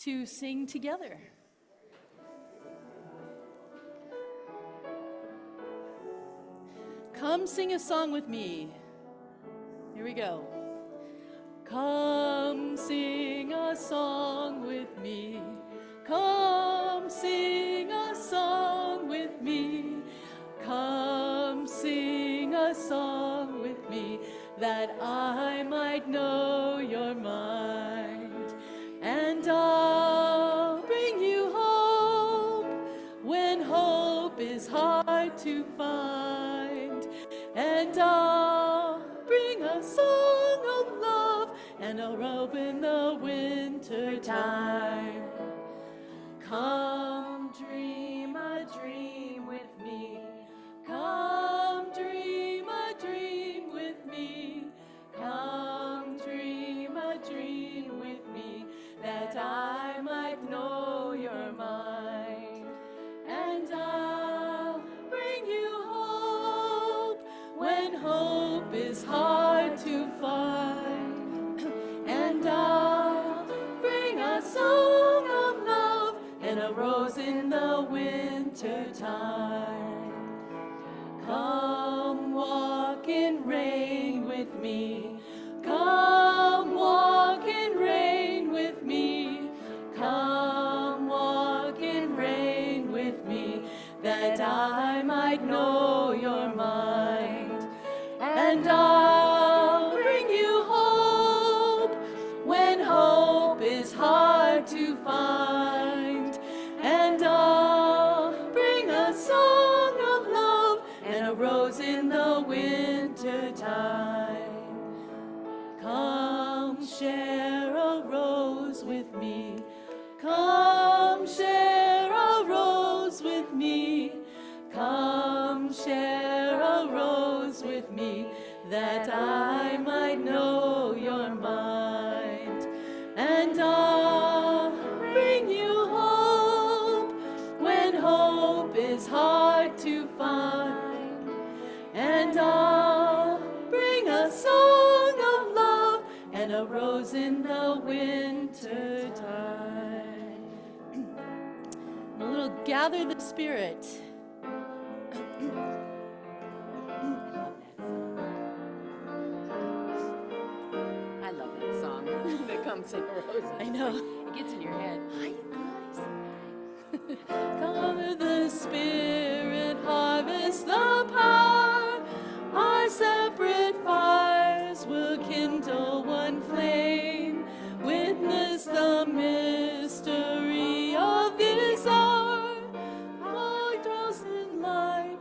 to sing together. Come sing a song with me. Here we go. Come sing a song with me. Come sing a song with me. Come sing a song with me, that I might know your mind. And I'll bring you hope when hope is hard to find. And I'll bring a song of love and a robe in the winter time. Come dream a dream with me. Come dream a dream with me. Come dream a dream with me, that I might know your mind. And I'll bring you hope when hope is hard to find. And I'll bring a song of love and a rose in the winter time. Come walk in rain with me. Come walk in rain with me. Come walk in rain with me, that I might know your mind. And I'll bring you hope when hope is hard to find. And I'll bring a song of love and a rose in the winter time. Come share a rose with me. Come share a rose with me. Come share a rose with me, that I might know your mind. And I'll bring you hope when hope is hard to find. And I'll bring a song of love and a rose in the winter time. A little gather the spirit. I love that song. The Come Sing a Rose. I know. It gets in your head. Hi, guys. Gather the spirit, harvest the power. Our separate fires will kindle one flame. Witness the mystery of this hour. Contrast in light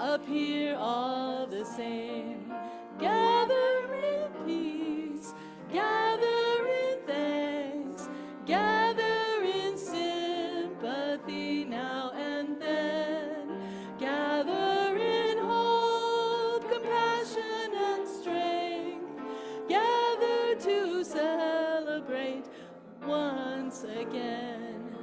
appear all the same. Gather in peace, gather in thanks, gather in sympathy now and then. Gather in hope, compassion and strength. Gather to celebrate once again.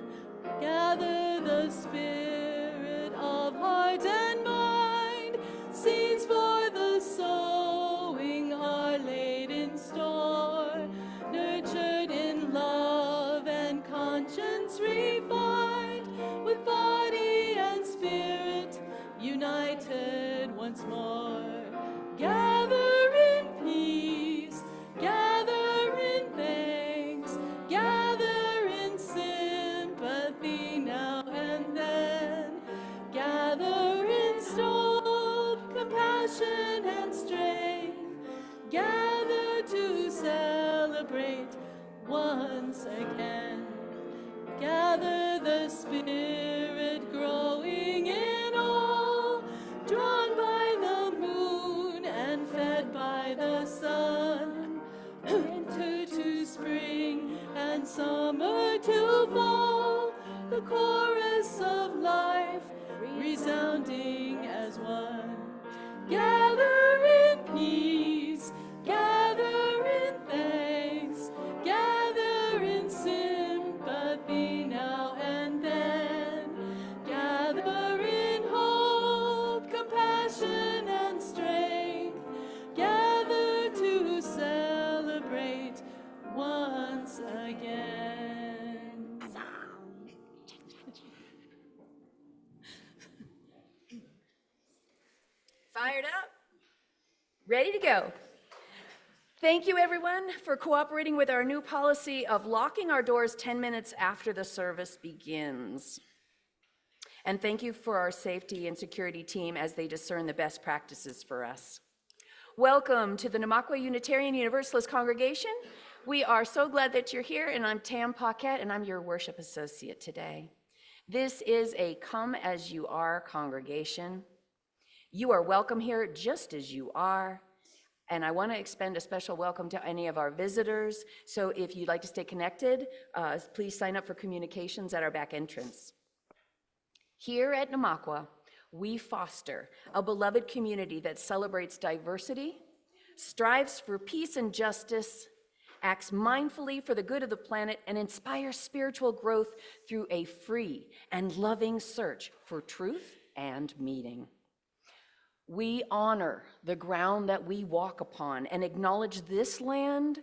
Gather the spirit of heart and mind. Seeds for the sowing are laid in store, nurtured in love and conscience refined, with body and spirit united once more. Gather in peace, gather in thanks, gather in sympathy now and then. Gather in hope, compassion and strength. Gather to celebrate once again. Gather the spirit growing in all, drawn by the moon and fed by the sun. Winter to spring and summer to fall, the chorus of life resounding as one. Gather in peace, gather in thanks, gather in sympathy now and then. Gather in hope, compassion and strength. Gather to celebrate once again. Fired up. Ready to go. Thank you, everyone, for cooperating with our new policy of locking our doors 10 minutes after the service begins. And thank you for our safety and security team as they discern the best practices for us. Welcome to the Namakwa Unitarian Universalist Congregation. We are so glad that you're here, and I'm Tam Paquette, and I'm your worship associate today. This is a come as you are congregation. You are welcome here just as you are. And I want to extend a special welcome to any of our visitors. So if you'd like to stay connected, please sign up for communications at our back entrance. Here at Namakwa, we foster a beloved community that celebrates diversity, strives for peace and justice, acts mindfully for the good of the planet, and inspires spiritual growth through a free and loving search for truth and meaning. We honor the ground that we walk upon and acknowledge this land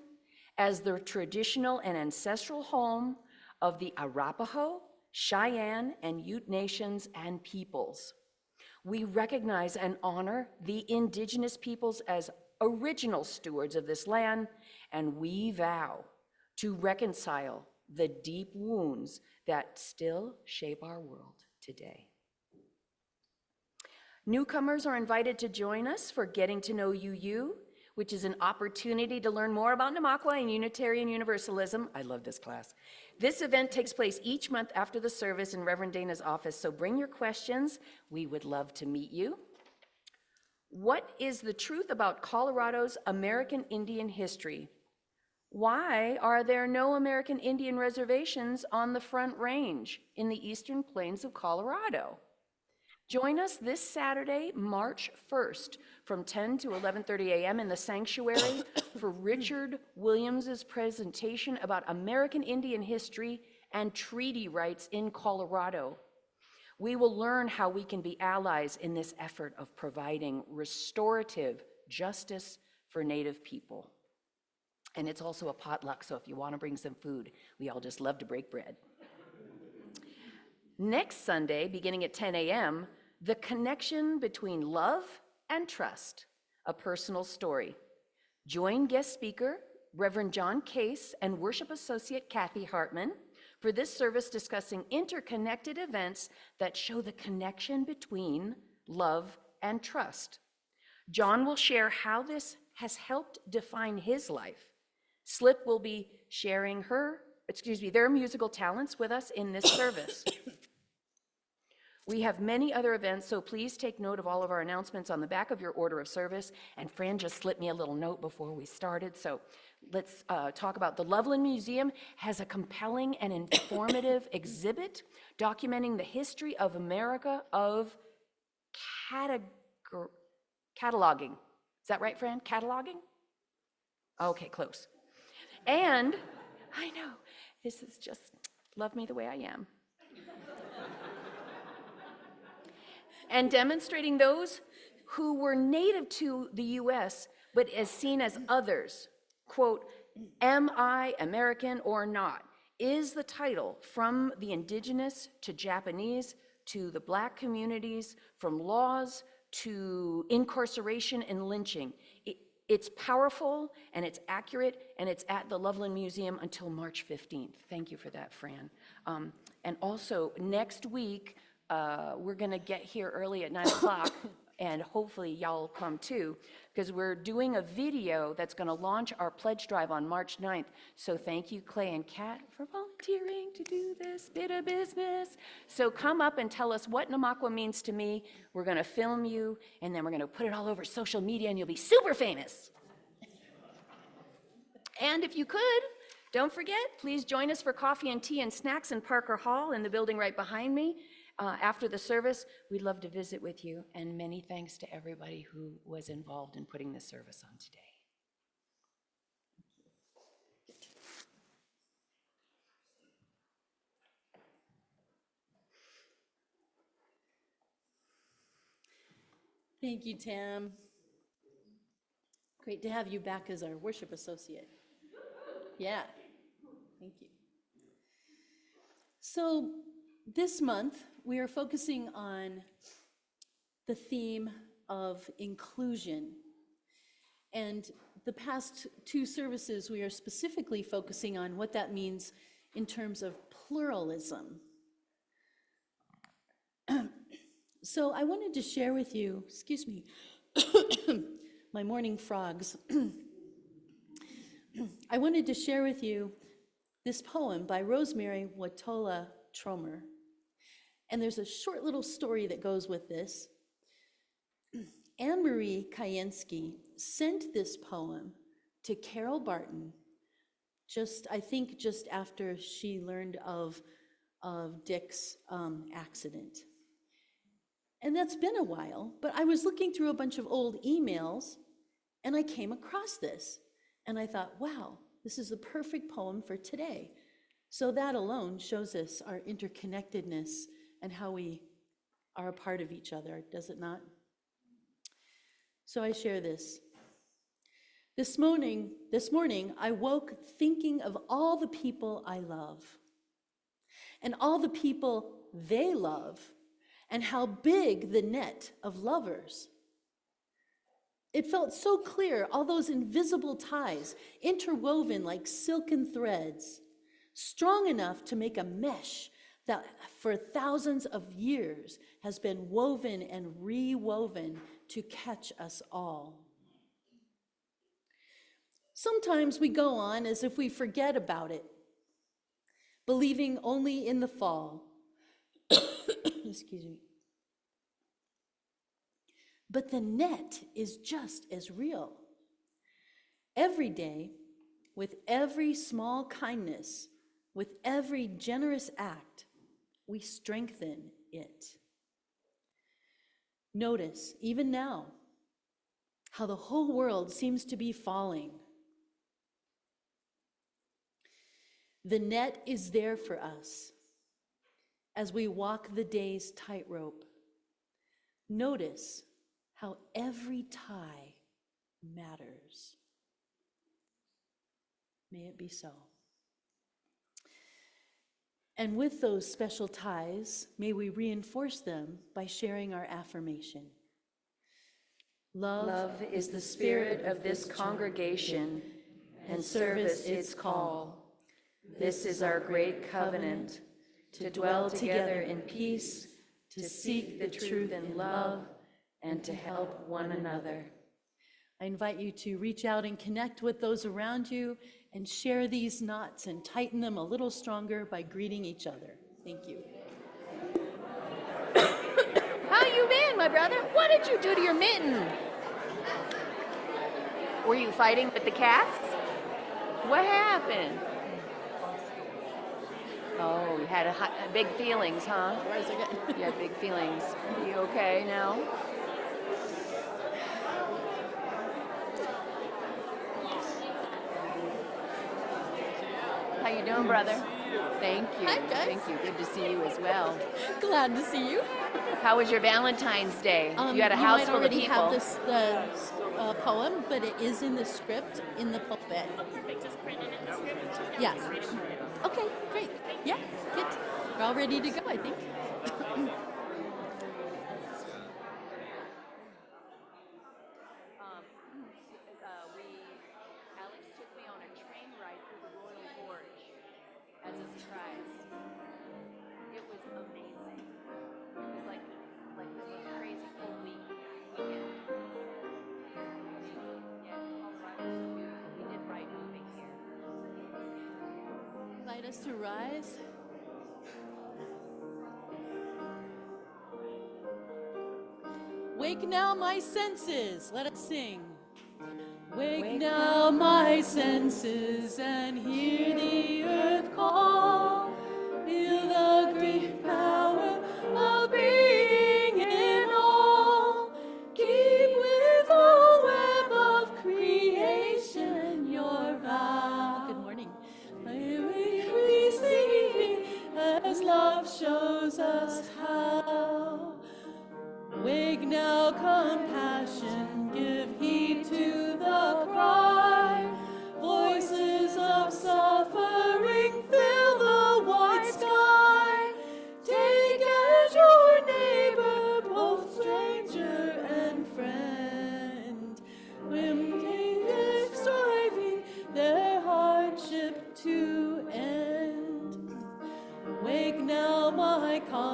as the traditional and ancestral home of the Arapaho, Cheyenne, and Ute nations and peoples. We recognize and honor the indigenous peoples as original stewards of this land, and we vow to reconcile the deep wounds that still shape our world today. Newcomers are invited to join us for Getting to Know You, which is an opportunity to learn more about Namakwa and Unitarian Universalism. I love this class. This event takes place each month after the service in Reverend Dana's office, so bring your questions. We would love to meet you. What is the truth about Colorado's American Indian history? Why are there no American Indian reservations on the Front Range in the Eastern Plains of Colorado? Join us this Saturday, March 1st, from 10 to 11:30 a.m. in the sanctuary for Richard Williams's presentation about American Indian history and treaty rights in Colorado. We will learn how we can be allies in this effort of providing restorative justice for Native people. And it's also a potluck, so if you want to bring some food, we all just love to break bread. Next Sunday, beginning at 10 a.m., The Connection Between Love and Trust, a Personal Story. Join guest speaker, Reverend John Case, and worship associate Kathy Hartman for this service discussing interconnected events that show the connection between love and trust. John will share how this has helped define his life. Slip will be sharing their musical talents with us in this service. We have many other events, so please take note of all of our announcements on the back of your order of service. And Fran just slipped me a little note before we started, so let's talk about the Loveland Museum has a compelling and informative exhibit documenting the history of America of cataloging. Is that right, Fran? Cataloging? Okay, close. And I know, this is just, love me the way I am. And demonstrating those who were native to the US, but as seen as others. Quote, "Am I American or not?" is the title, from the indigenous to Japanese to the Black communities, from laws to incarceration and lynching. It's powerful and it's accurate, and it's at the Loveland Museum until March 15th. Thank you for that, Fran. And also next week, we're gonna get here early at 9 o'clock, and hopefully y'all come too, because we're doing a video that's gonna launch our pledge drive on March 9th. So thank you, Clay and Kat, for volunteering to do this bit of business. So come up and tell us what Namakwa means to me. We're gonna film you, and then we're gonna put it all over social media, and you'll be super famous. And if you could, don't forget, please join us for coffee and tea and snacks in Parker Hall in the building right behind me. After the service, we'd love to visit with you, and many thanks to everybody who was involved in putting this service on today. Thank you, Tam. Great to have you back as our worship associate. Yeah, thank you. So this month, we are focusing on the theme of inclusion. And the past two services, we are specifically focusing on what that means in terms of pluralism. So I wanted to share with you, excuse me, my morning frogs. I wanted to share with you this poem by Rosemary Watola Tromer. And there's a short little story that goes with this. Anne-Marie Kayensky sent this poem to Carol Barton I think just after she learned of Dick's accident. And that's been a while, but I was looking through a bunch of old emails and I came across this. And I thought, wow, this is the perfect poem for today. So that alone shows us our interconnectedness and how we are a part of each other, does it not? So I share this. This morning, I woke thinking of all the people I love and all the people they love and how big the net of lovers. It felt so clear, all those invisible ties interwoven like silken threads, strong enough to make a mesh that for thousands of years has been woven and rewoven to catch us all. Sometimes we go on as if we forget about it, believing only in the fall. Excuse me. But the net is just as real. Every day, with every small kindness, with every generous act, we strengthen it. Notice, even now, how the whole world seems to be falling. The net is there for us as we walk the day's tightrope. Notice how every tie matters. May it be so. And with those special ties, may we reinforce them by sharing our affirmation. Love is the spirit of this congregation, and service its call. This is our great covenant, to dwell together in peace, to seek the truth in love, and to help one another. I invite you to reach out and connect with those around you and share these knots and tighten them a little stronger by greeting each other. Thank you. How you been, my brother? What did you do to your mitten? Were you fighting with the cats? What happened? Oh, you had big feelings, huh? You had big feelings. Are you okay now? How you doing, brother? Thank you. Hi, guys. Thank you. Good to see you as well. Glad to see you. How was your Valentine's Day? You had a house full of people. You might already have the poem, but it is in the script in the pulpit. Just printed in the script. Yeah. Okay, great. Yeah, good. We're all ready to go, I think. Alex took me on a train ride through the Royal Gorge as a surprise. It was amazing. It was like the most crazy cool weekend. Yeah, Colorado's so beautiful. We did right moving here. Invite us to rise. Wake now my senses, let us sing. Wake now my senses and hear the earth call. Feel the great power of being in all. Keep with the web of creation your vow. Good morning. May we receive as love shows us how. Wake now, compassion, give heed to the cry. Voices of suffering fill the wide sky. Take as your neighbor both stranger and friend.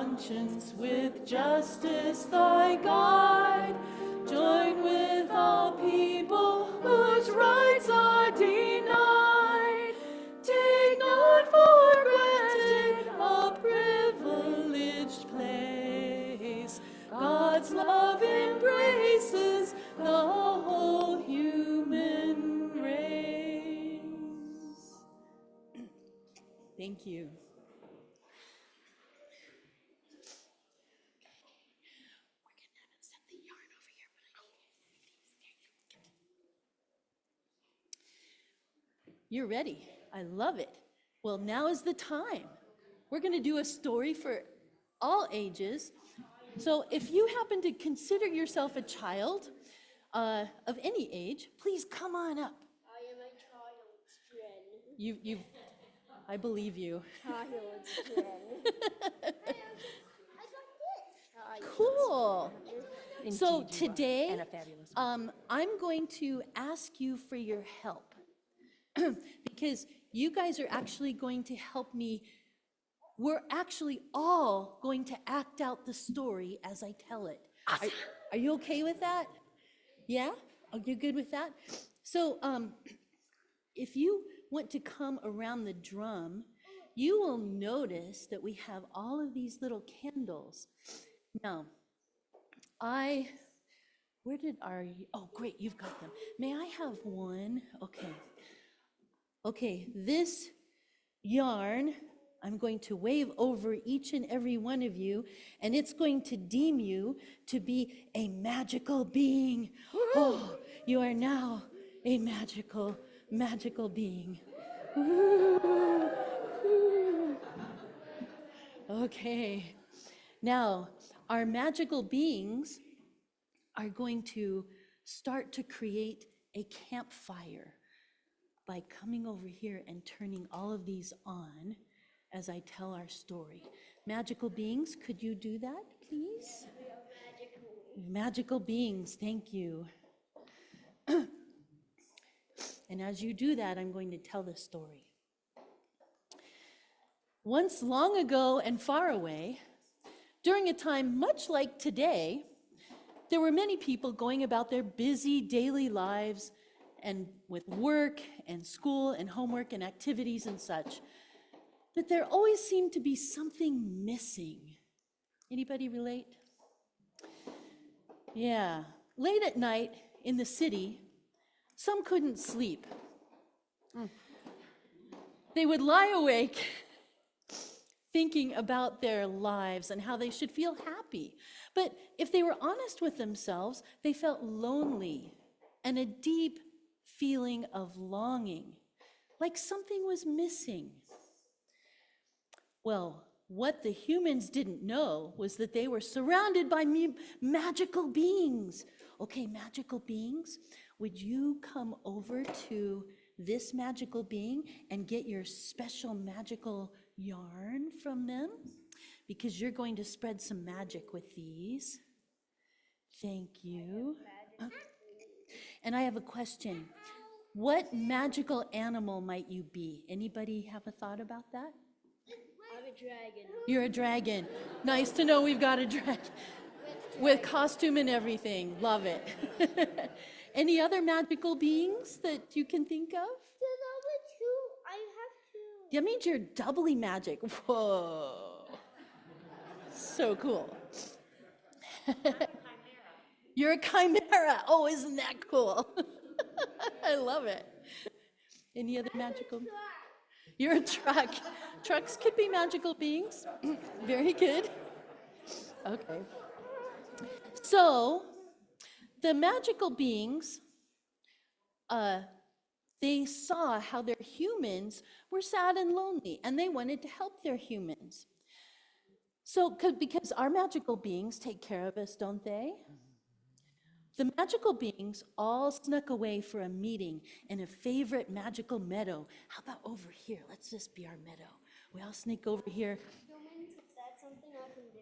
conscience with justice thy guide. Join with all people whose rights are denied. Take not for granted a privileged place. God's love embraces the whole human race. Thank you. You're ready. I love it. Well, now is the time. We're going to do a story for all ages. So if you happen to consider yourself a child of any age, please come on up. I am a child, Jen. I believe you. Child, Jen. I got this. Cool. So Indeed you are, today, and a fabulous one. I'm going to ask you for your help because you guys are actually going to help me. We're actually all going to act out the story as I tell it. Awesome. Are you okay with that? Yeah? Are you good with that? So if you want to come around the drum, you will notice that we have all of these little candles. Now, where did oh great, you've got them. May I have one? Okay, this yarn, I'm going to wave over each and every one of you, and it's going to deem you to be a magical being. Oh, you are now a magical being. Ooh, ooh. Okay, now our magical beings are going to start to create a campfire by coming over here and turning all of these on as I tell our story. Magical beings, could you do that, please? Magical beings, thank you. And as you do that, I'm going to tell the story. Once long ago and far away, during a time much like today, there were many people going about their busy daily lives and with work and school and homework and activities and such. But there always seemed to be something missing. Anybody relate? Yeah. Late at night in the city, some couldn't sleep. They would lie awake thinking about their lives and how they should feel happy. But if they were honest with themselves, they felt lonely and a deep feeling of longing, like something was missing. Well, what the humans didn't know was that they were surrounded by magical beings. Okay, magical beings, would you come over to this magical being and get your special magical yarn from them? Because you're going to spread some magic with these. Thank you. And I have a question. What magical animal might you be? Anybody have a thought about that? I'm a dragon. You're a dragon. Nice to know we've got a dragon. With costume and everything. Love it. Any other magical beings that you can think of? I have two. That means you're doubly magic. Whoa. So cool. You're a chimera. Oh, isn't that cool? I love it. Any other magical? You're a truck. Trucks could be magical beings. Very good. Okay. So, the magical beings, they saw how their humans were sad and lonely, and they wanted to help their humans. So, because our magical beings take care of us, don't they? The magical beings all snuck away for a meeting in a favorite magical meadow. How about over here? Let's just be our meadow. We all sneak over here. Humans, is that something I can do?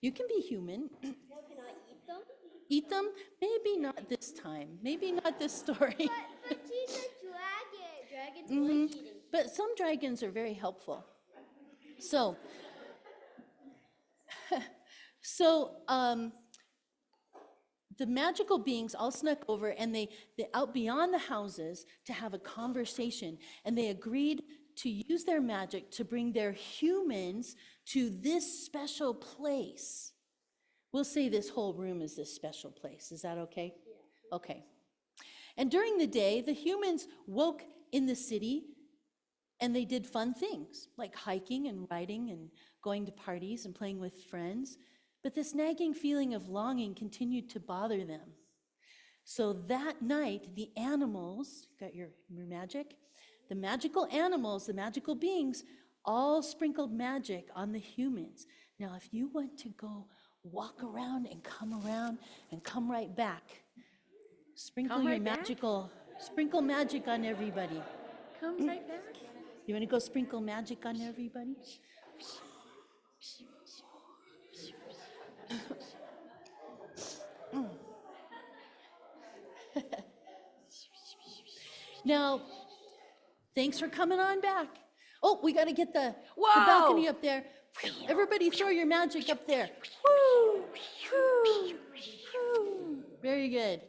You can be human. Can I eat them? Eat them? Maybe not this time. Maybe not this story. But she's a dragon. Dragons like eating. But some dragons are very helpful. So, So the magical beings all snuck over, and they out beyond the houses to have a conversation, and they agreed to use their magic to bring their humans to this special place. We'll say this whole room is this special place. Is that okay? Yeah. Okay. And during the day, the humans woke in the city, and they did fun things like hiking and riding and going to parties and playing with friends. But this nagging feeling of longing continued to bother them. So that night, the animals, got your magic? The magical animals, the magical beings, all sprinkled magic on the humans. Now, if you want to go walk around and come right back, sprinkle Come your right back? sprinkle magic on everybody. Come right back. You want to go sprinkle magic on everybody? Now, thanks for coming on back. Oh, we got to get the balcony up there. Everybody throw your magic up there. Woo! Woo! Woo! Very good.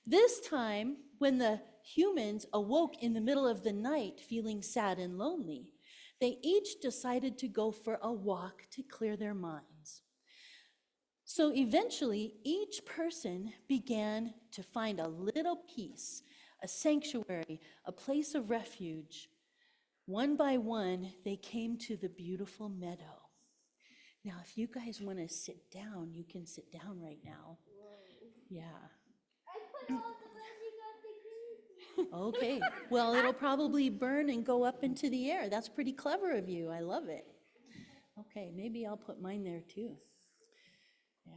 This time, when the humans awoke in the middle of the night feeling sad and lonely, they each decided to go for a walk to clear their minds. So eventually, each person began to find a little peace, a sanctuary, a place of refuge. One by one, they came to the beautiful meadow. Now, if you guys want to sit down, you can sit down right now. Yeah. I put all the magic on the Okay. Well, it'll probably burn and go up into the air. That's pretty clever of you. I love it. Okay, maybe I'll put mine there too. Yeah.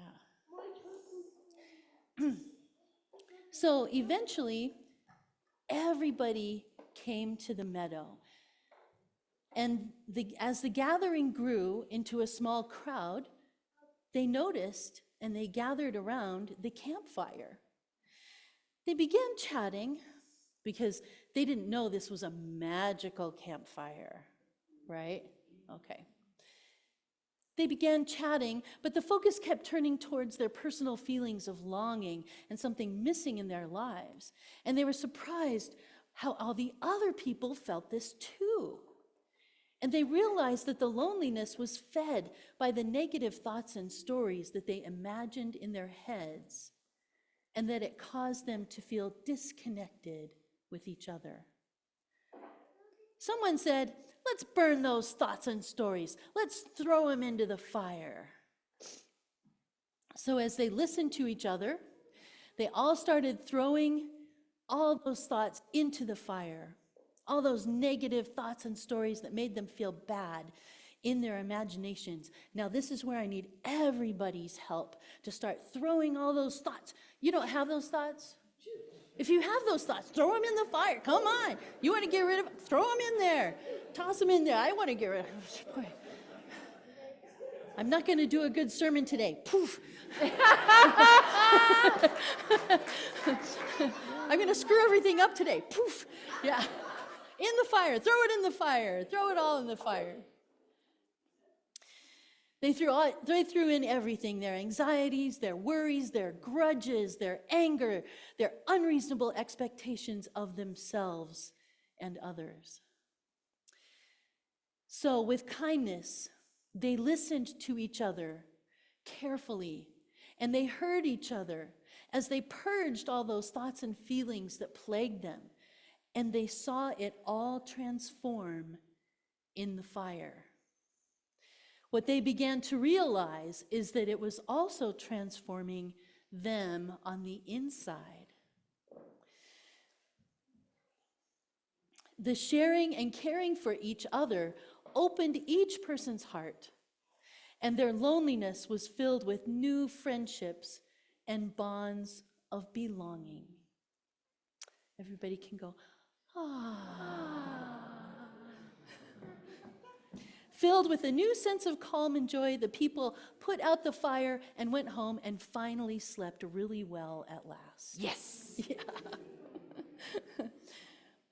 So eventually, everybody came to the meadow. And as the gathering grew into a small crowd, they noticed and they gathered around the campfire. They began chatting because they didn't know this was a magical campfire, right? Okay. They began chatting, but the focus kept turning towards their personal feelings of longing and something missing in their lives. And they were surprised how all the other people felt this too. And they realized that the loneliness was fed by the negative thoughts and stories that they imagined in their heads, and that it caused them to feel disconnected with each other. Someone said, "Let's burn those thoughts and stories. Let's throw them into the fire." So as they listened to each other, they all started throwing all those thoughts into the fire, all those negative thoughts and stories that made them feel bad in their imaginations. Now, this is where I need everybody's help to start throwing all those thoughts. You don't have those thoughts? If you have those thoughts, throw them in the fire. Come on. You want to get rid of them? Throw them in there. Toss them in there. I want to get rid of them. I'm not going to do a good sermon today. Poof. I'm going to screw everything up today. Poof. Yeah. In the fire. Throw it in the fire. Throw it all in the fire. They threw in everything, their anxieties, their worries, their grudges, their anger, their unreasonable expectations of themselves and others. So with kindness, they listened to each other carefully, and they heard each other as they purged all those thoughts and feelings that plagued them, and they saw it all transform in the fire. What they began to realize is that it was also transforming them on the inside. The sharing and caring for each other opened each person's heart, and their loneliness was filled with new friendships and bonds of belonging. Everybody can go, ah. Filled with a new sense of calm and joy, the people put out the fire and went home and finally slept really well at last. Yes. Yeah.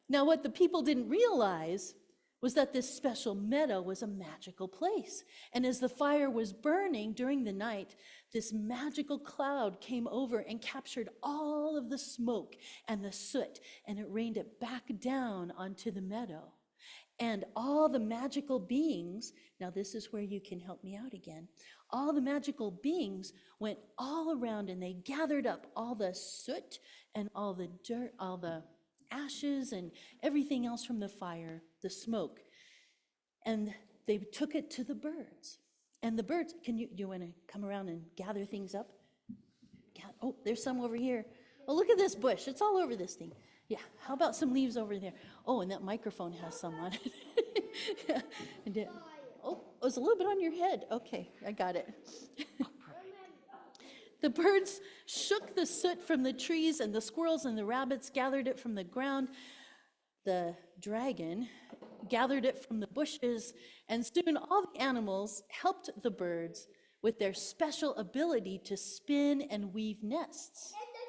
Now, what the people didn't realize was that this special meadow was a magical place. And as the fire was burning during the night, this magical cloud came over and captured all of the smoke and the soot, and it rained it back down onto the meadow. And all the magical beings, now this is where you can help me out again, all the magical beings went all around and they gathered up all the soot and all the dirt, all the ashes and everything else from the fire, the smoke, and they took it to the birds. And the birds, do you want to come around and gather things up? Oh, there's some over here. Oh, look at this bush. It's all over this thing. Yeah, how about some leaves over there? Oh, and that microphone has some on it. Yeah. Oh, it was a little bit on your head. Okay, I got it. The birds shook the soot from the trees, and the squirrels and the rabbits gathered it from the ground. The dragon gathered it from the bushes, and soon all the animals helped the birds with their special ability to spin and weave nests. And the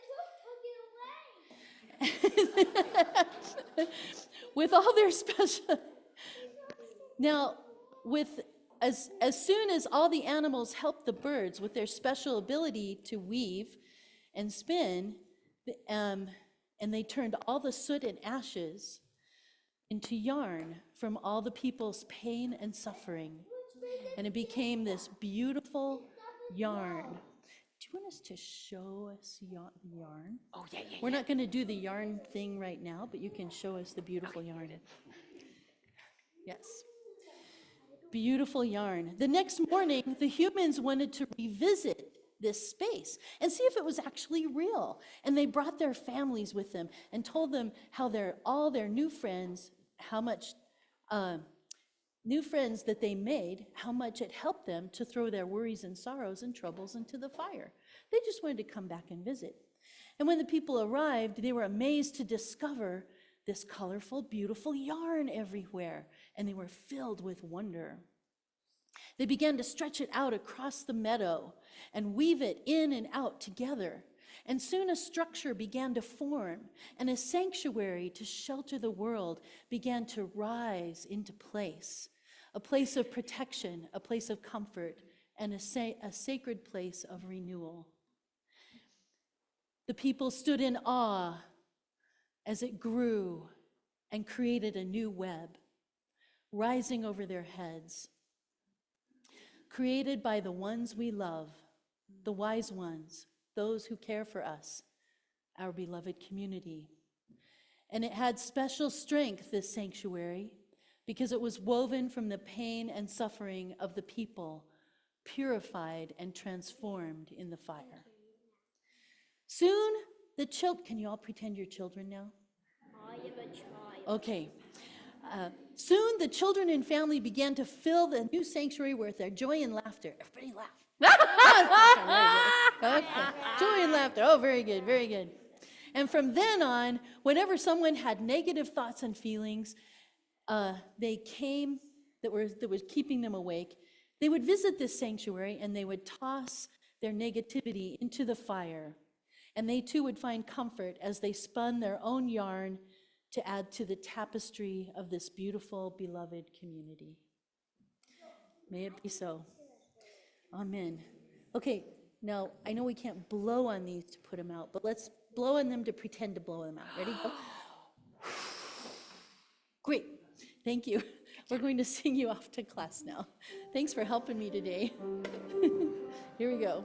took it away. With all their special... Now, as soon as all the animals helped the birds with their special ability to weave and spin, and they turned all the soot and ashes into yarn from all the people's pain and suffering. And it became this beautiful yarn. Do you want us to show us the yarn? Oh, yeah. We're not going to do the yarn thing right now, but you can show us the beautiful yarn. Yes. Beautiful yarn. The next morning, the humans wanted to revisit this space and see if it was actually real. And they brought their families with them and told them how all their new friends, how much new friends that they made, how much it helped them to throw their worries and sorrows and troubles into the fire. They just wanted to come back and visit. And when the people arrived, they were amazed to discover this colorful, beautiful yarn everywhere, and they were filled with wonder. They began to stretch it out across the meadow and weave it in and out together. And soon a structure began to form, and a sanctuary to shelter the world began to rise into place, a place of protection, a place of comfort, and a sacred place of renewal. The people stood in awe as it grew and created a new web, rising over their heads, created by the ones we love, the wise ones, those who care for us, our beloved community. And it had special strength, this sanctuary, because it was woven from the pain and suffering of the people, purified and transformed in the fire. Soon, the children, can you all pretend you're children now? I am a child. Okay. Soon, the children and family began to fill the new sanctuary with their joy and laughter. Everybody laugh. Okay. Joy and laughter. Oh, very good, very good. And from then on, whenever someone had negative thoughts and feelings, they came that was keeping them awake, they would visit this sanctuary and they would toss their negativity into the fire. And they too would find comfort as they spun their own yarn to add to the tapestry of this beautiful, beloved community. May it be so. Amen. Okay, now I know we can't blow on these to put them out, but let's blow on them to pretend to blow them out. Ready? Go. Great. Thank you. We're going to sing you off to class now. Thanks for helping me today. Here we go.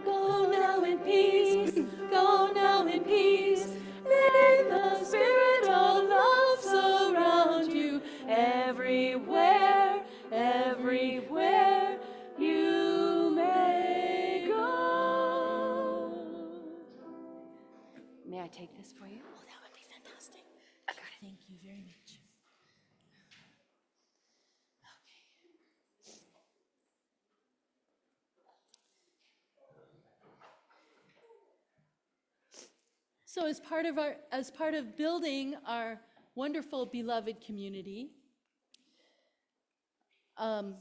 Go now in peace, go now in peace. May the spirit of love surround you everywhere, everywhere you may go. May I take this for you? Oh, that would be fantastic. Thank you very much. So as part of building our wonderful beloved community, I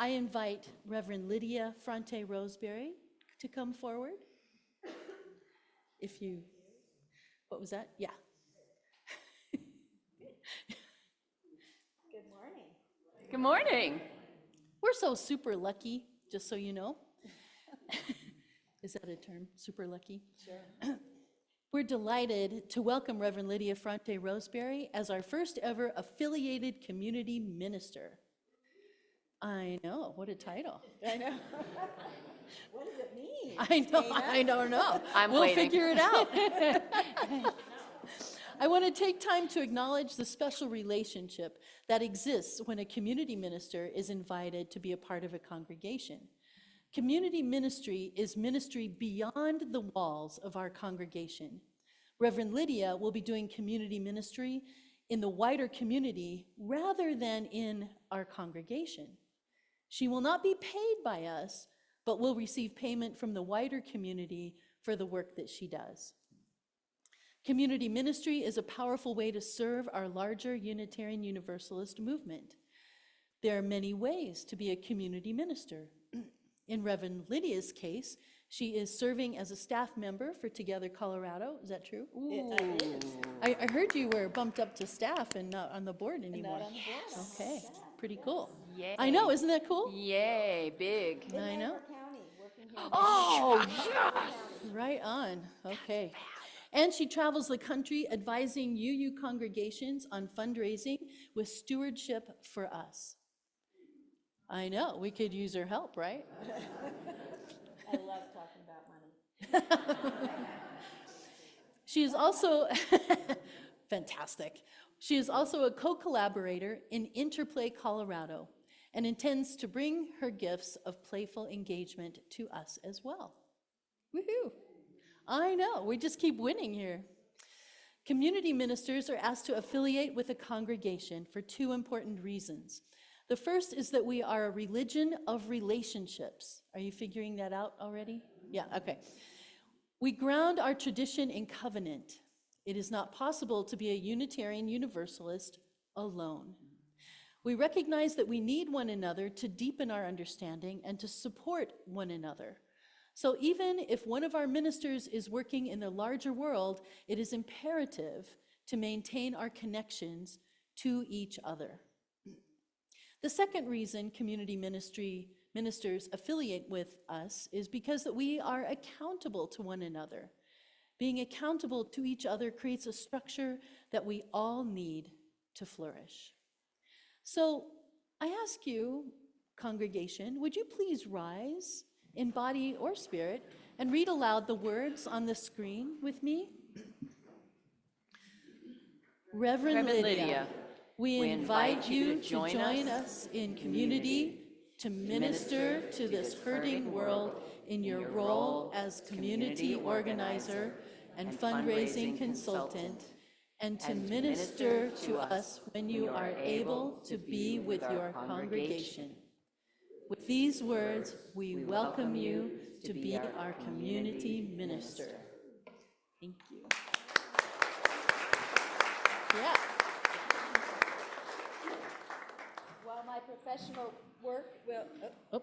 invite Reverend Lydia Fronte Roseberry to come forward. What was that? Yeah. Good morning. Good morning. We're so super lucky, just so you know. Is that a term, super lucky? Sure. We're delighted to welcome Reverend Lydia Fronte Roseberry as our first ever affiliated community minister. I know, what a title. I know. What does it mean? I don't know. We'll waiting. figure it out. I want to take time to acknowledge the special relationship that exists when a community minister is invited to be a part of a congregation. Community ministry is ministry beyond the walls of our congregation. Reverend Lydia will be doing community ministry in the wider community rather than in our congregation. She will not be paid by us, but will receive payment from the wider community for the work that she does. Community ministry is a powerful way to serve our larger Unitarian Universalist movement. There are many ways to be a community minister. In Reverend Lydia's case, she is serving as a staff member for Together Colorado. Is that true? It is. I heard you were bumped up to staff and not on the board anymore. Not on the board. Okay, pretty cool. Yay. I know, isn't that cool? Yay, big. I know. County, working here. Oh, yes. Right on, okay. And she travels the country advising UU congregations on fundraising with stewardship for us. I know, we could use her help, right? I love talking about money. She is also, fantastic. She is also a co-collaborator in Interplay Colorado and intends to bring her gifts of playful engagement to us as well. Woohoo! I know, we just keep winning here. Community ministers are asked to affiliate with a congregation for two important reasons. The first is that we are a religion of relationships. Are you figuring that out already? Yeah, okay. We ground our tradition in covenant. It is not possible to be a Unitarian Universalist alone. We recognize that we need one another to deepen our understanding and to support one another. So even if one of our ministers is working in the larger world, it is imperative to maintain our connections to each other. The second reason community ministers affiliate with us is because that we are accountable to one another. Being accountable to each other creates a structure that we all need to flourish. So I ask you, congregation, would you please rise in body or spirit and read aloud the words on the screen with me? Reverend Lydia, we invite you to join us in community to minister to this hurting world in your role as community organizer and fundraising consultant, and to minister to us when you are able to be with your congregation. With these words, we welcome you to be our community minister. Thank you. Yeah. While my professional work will...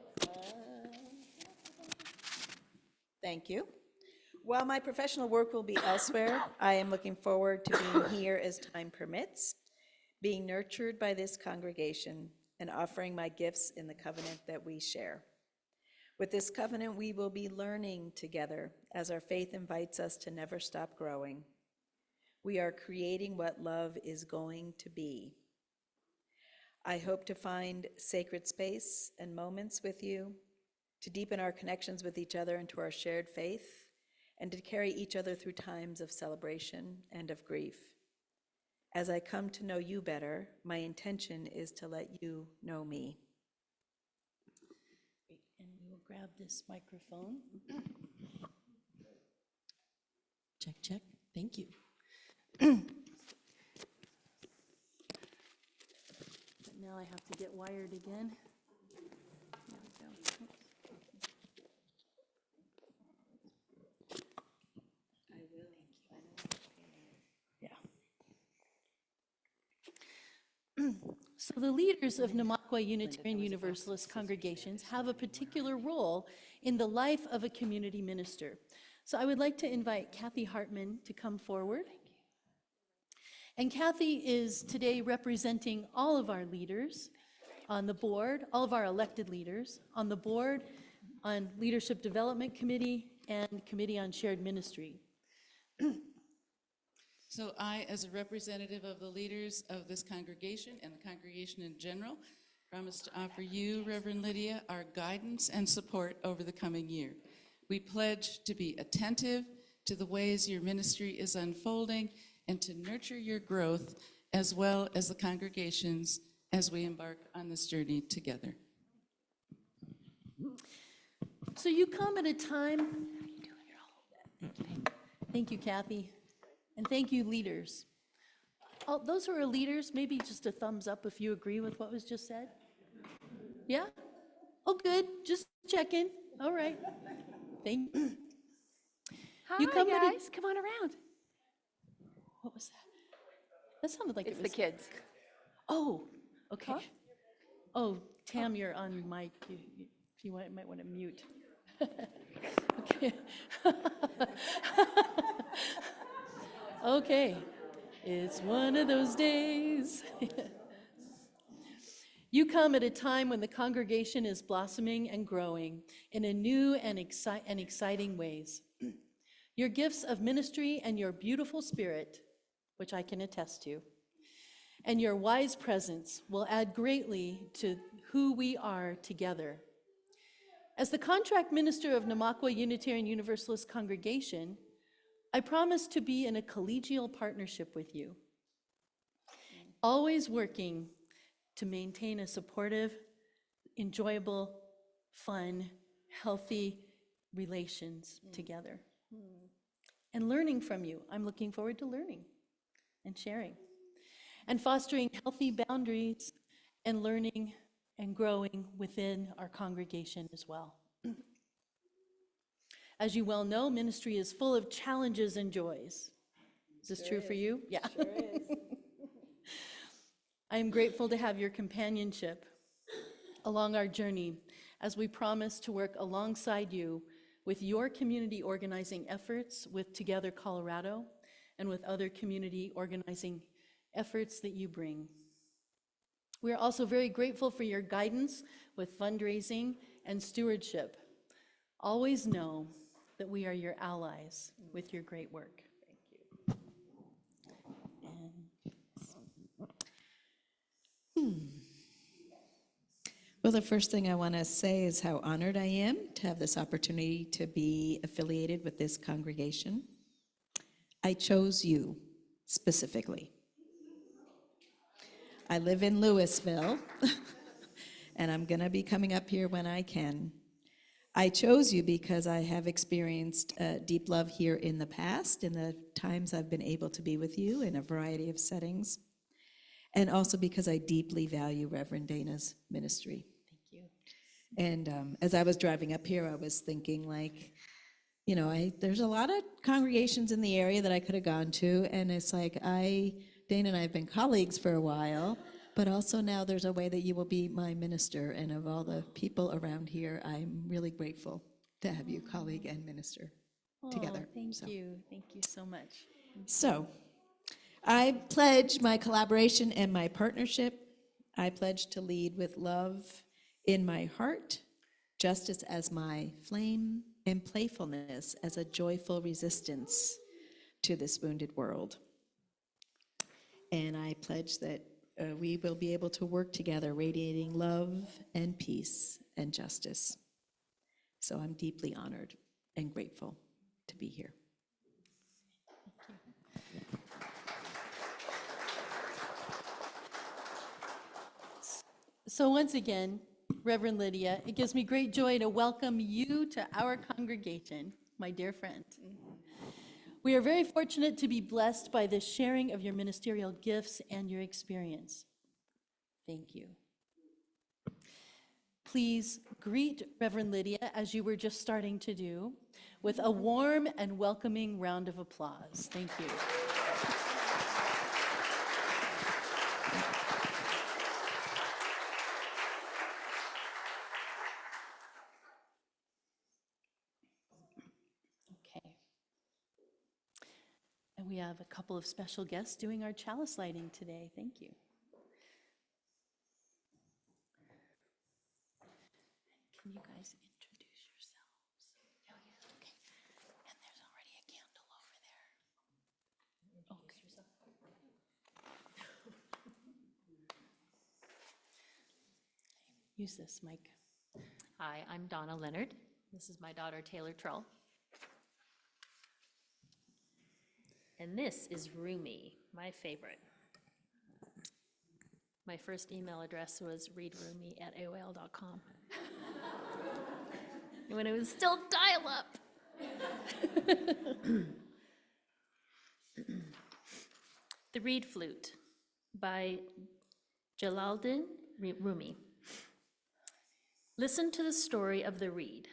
Thank you. While my professional work will be elsewhere, I am looking forward to being here as time permits, being nurtured by this congregation, and offering my gifts in the covenant that we share. With this covenant, we will be learning together as our faith invites us to never stop growing. We are creating what love is going to be. I hope to find sacred space and moments with you, to deepen our connections with each other and to our shared faith, and to carry each other through times of celebration and of grief. As I come to know you better, my intention is to let you know me. Great. And we will grab this microphone. Check, check. Thank you. But now I have to get wired again. There we go. Oops. So the leaders of Namakwa Unitarian Universalist congregations have a particular role in the life of a community minister. So I would like to invite Kathy Hartman to come forward. And Kathy is today representing all of our leaders on the board, all of our elected leaders, on the board, on Leadership Development Committee, and Committee on Shared Ministry. So I, as a representative of the leaders of this congregation and the congregation in general, promise to offer you, Reverend Lydia, our guidance and support over the coming year. We pledge to be attentive to the ways your ministry is unfolding and to nurture your growth as well as the congregations as we embark on this journey together. So you come at a time. Thank you, Kathy. And thank you, leaders. Oh, those who are leaders, maybe just a thumbs up if you agree with what was just said. Yeah? Oh, good. Just checking. All right. Thank you. Hi, You come at a- guys. Come on around. What was that? That sounded like It's it the was. kids. Oh, okay. Huh? Oh, Tam, you're on mic. You might want to mute. Okay. Okay. It's one of those days. You come at a time when the congregation is blossoming and growing in a new and exciting ways. Your gifts of ministry and your beautiful spirit, which I can attest to, and your wise presence will add greatly to who we are together. As the contract minister of Namakwa Unitarian Universalist Congregation, I promise to be in a collegial partnership with you, always working to maintain a supportive, enjoyable, fun, healthy relations together. And learning from you. I'm looking forward to learning and sharing. And fostering healthy boundaries and learning and growing within our congregation as well. As you well know, ministry is full of challenges and joys. Is this true for you? Yeah. Sure is. I am grateful to have your companionship along our journey as we promise to work alongside you with your community organizing efforts with Together Colorado and with other community organizing efforts that you bring. We are also very grateful for your guidance with fundraising and stewardship. Always know that we are your allies with your great work. Thank you. Well, the first thing I want to say is how honored I am to have this opportunity to be affiliated with this congregation. I chose you specifically. I live in Louisville, and I'm going to be coming up here when I can. I chose you because I have experienced deep love here in the past, in the times I've been able to be with you in a variety of settings, and also because I deeply value Reverend Dana's ministry. Thank you. And as I was driving up here, I was thinking, like, you know, there's a lot of congregations in the area that I could have gone to, and it's like Dana and I have been colleagues for a while, but also now there's a way that you will be my minister, and of all the people around here, I'm really grateful to have you colleague and minister together. Thank you so much. So, I pledge my collaboration and my partnership. I pledge to lead with love in my heart, justice as my flame, and playfulness as a joyful resistance to this wounded world. And I pledge that we will be able to work together, radiating love and peace and justice. So I'm deeply honored and grateful to be here. So once again, Reverend Lydia, it gives me great joy to welcome you to our congregation, my dear friend. We are very fortunate to be blessed by the sharing of your ministerial gifts and your experience. Thank you. Please greet Reverend Lydia, as you were just starting to do, with a warm and welcoming round of applause. Thank you. Okay. And we have a couple of special guests doing our chalice lighting today. Thank you. Can you guys introduce yourselves? Oh, yeah, okay. And there's already a candle over there. Okay. Use this mic. Hi, I'm Dona, Leonard. This is my daughter, Taylor Trull. And this is Rumi, my favorite. My first email address was readrumi@aol.com. When it was still dial-up. The Reed Flute by Jalaluddin Rumi. Listen to the story of the reed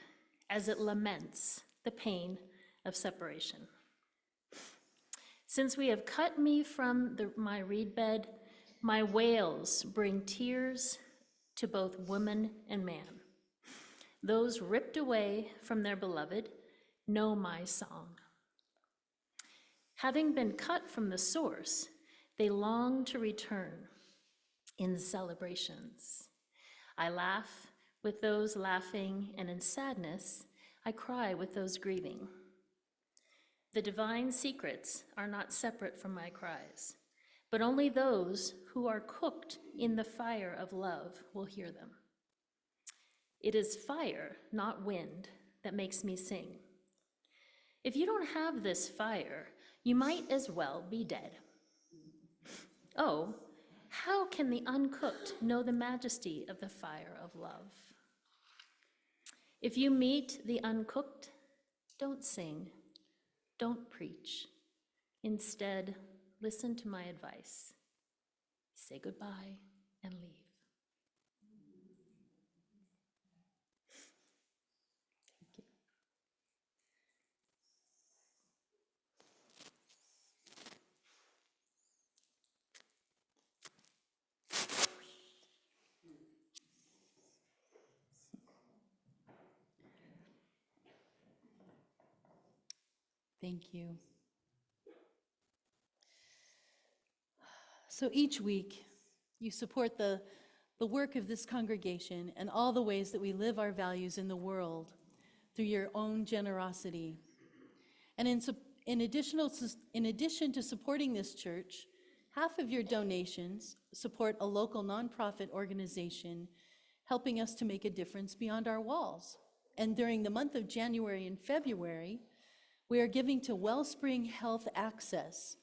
as it laments the pain of separation. Since we have cut me from my reed bed, my wails bring tears to both woman and man. Those ripped away from their beloved know my song. Having been cut from the source, they long to return in celebrations. I laugh with those laughing, and in sadness, I cry with those grieving. The divine secrets are not separate from my cries, but only those who are cooked in the fire of love will hear them. It is fire, not wind, that makes me sing. If you don't have this fire, you might as well be dead. Oh, how can the uncooked know the majesty of the fire of love? If you meet the uncooked, don't sing, don't preach. Instead, listen to my advice. Say goodbye and leave. Thank you. So each week, you support the work of this congregation and all the ways that we live our values in the world through your own generosity. And in addition to supporting this church, half of your donations support a local nonprofit organization helping us to make a difference beyond our walls. And during the month of January and February, we are giving to Wellspring Health Access,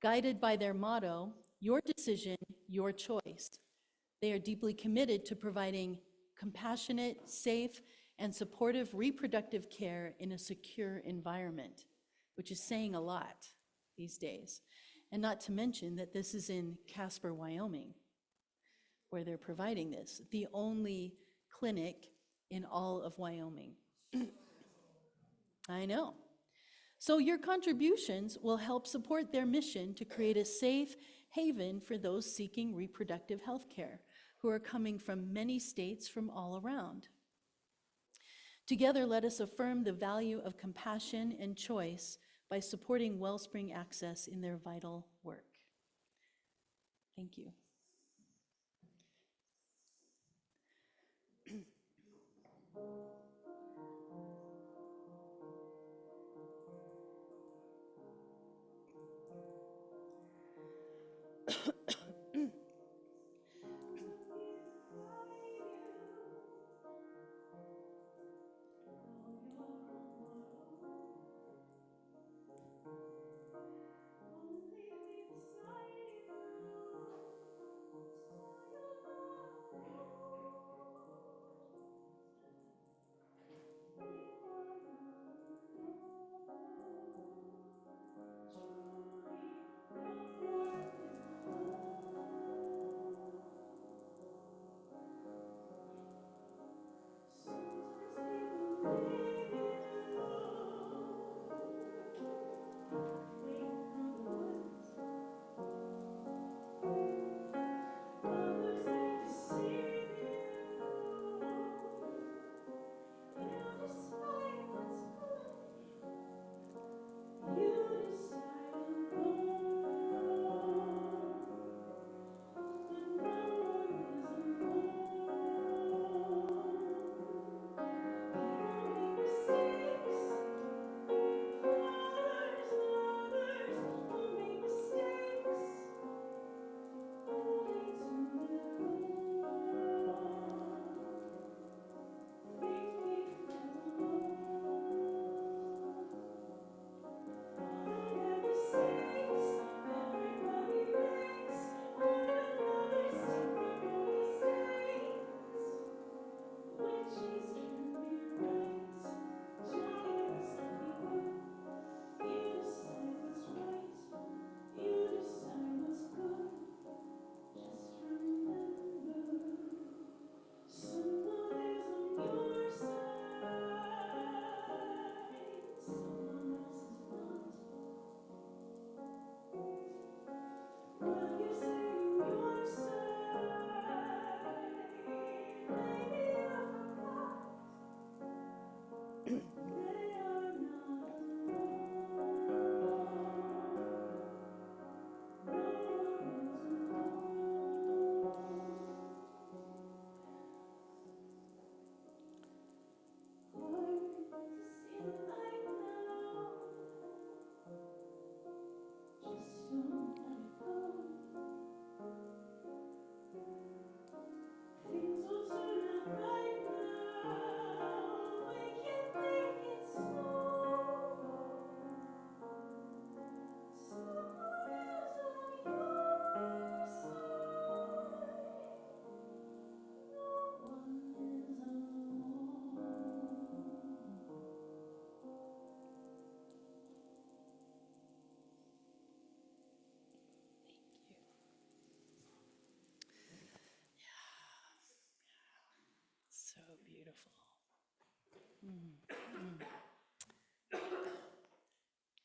guided by their motto, your decision, your choice. They are deeply committed to providing compassionate, safe, and supportive reproductive care in a secure environment, which is saying a lot these days. And not to mention that this is in Casper, Wyoming, where they're providing this, the only clinic in all of Wyoming. I know. So your contributions will help support their mission to create a safe haven for those seeking reproductive health care who are coming from many states from all around. Together, let us affirm the value of compassion and choice by supporting Wellspring Access in their vital work. Thank you.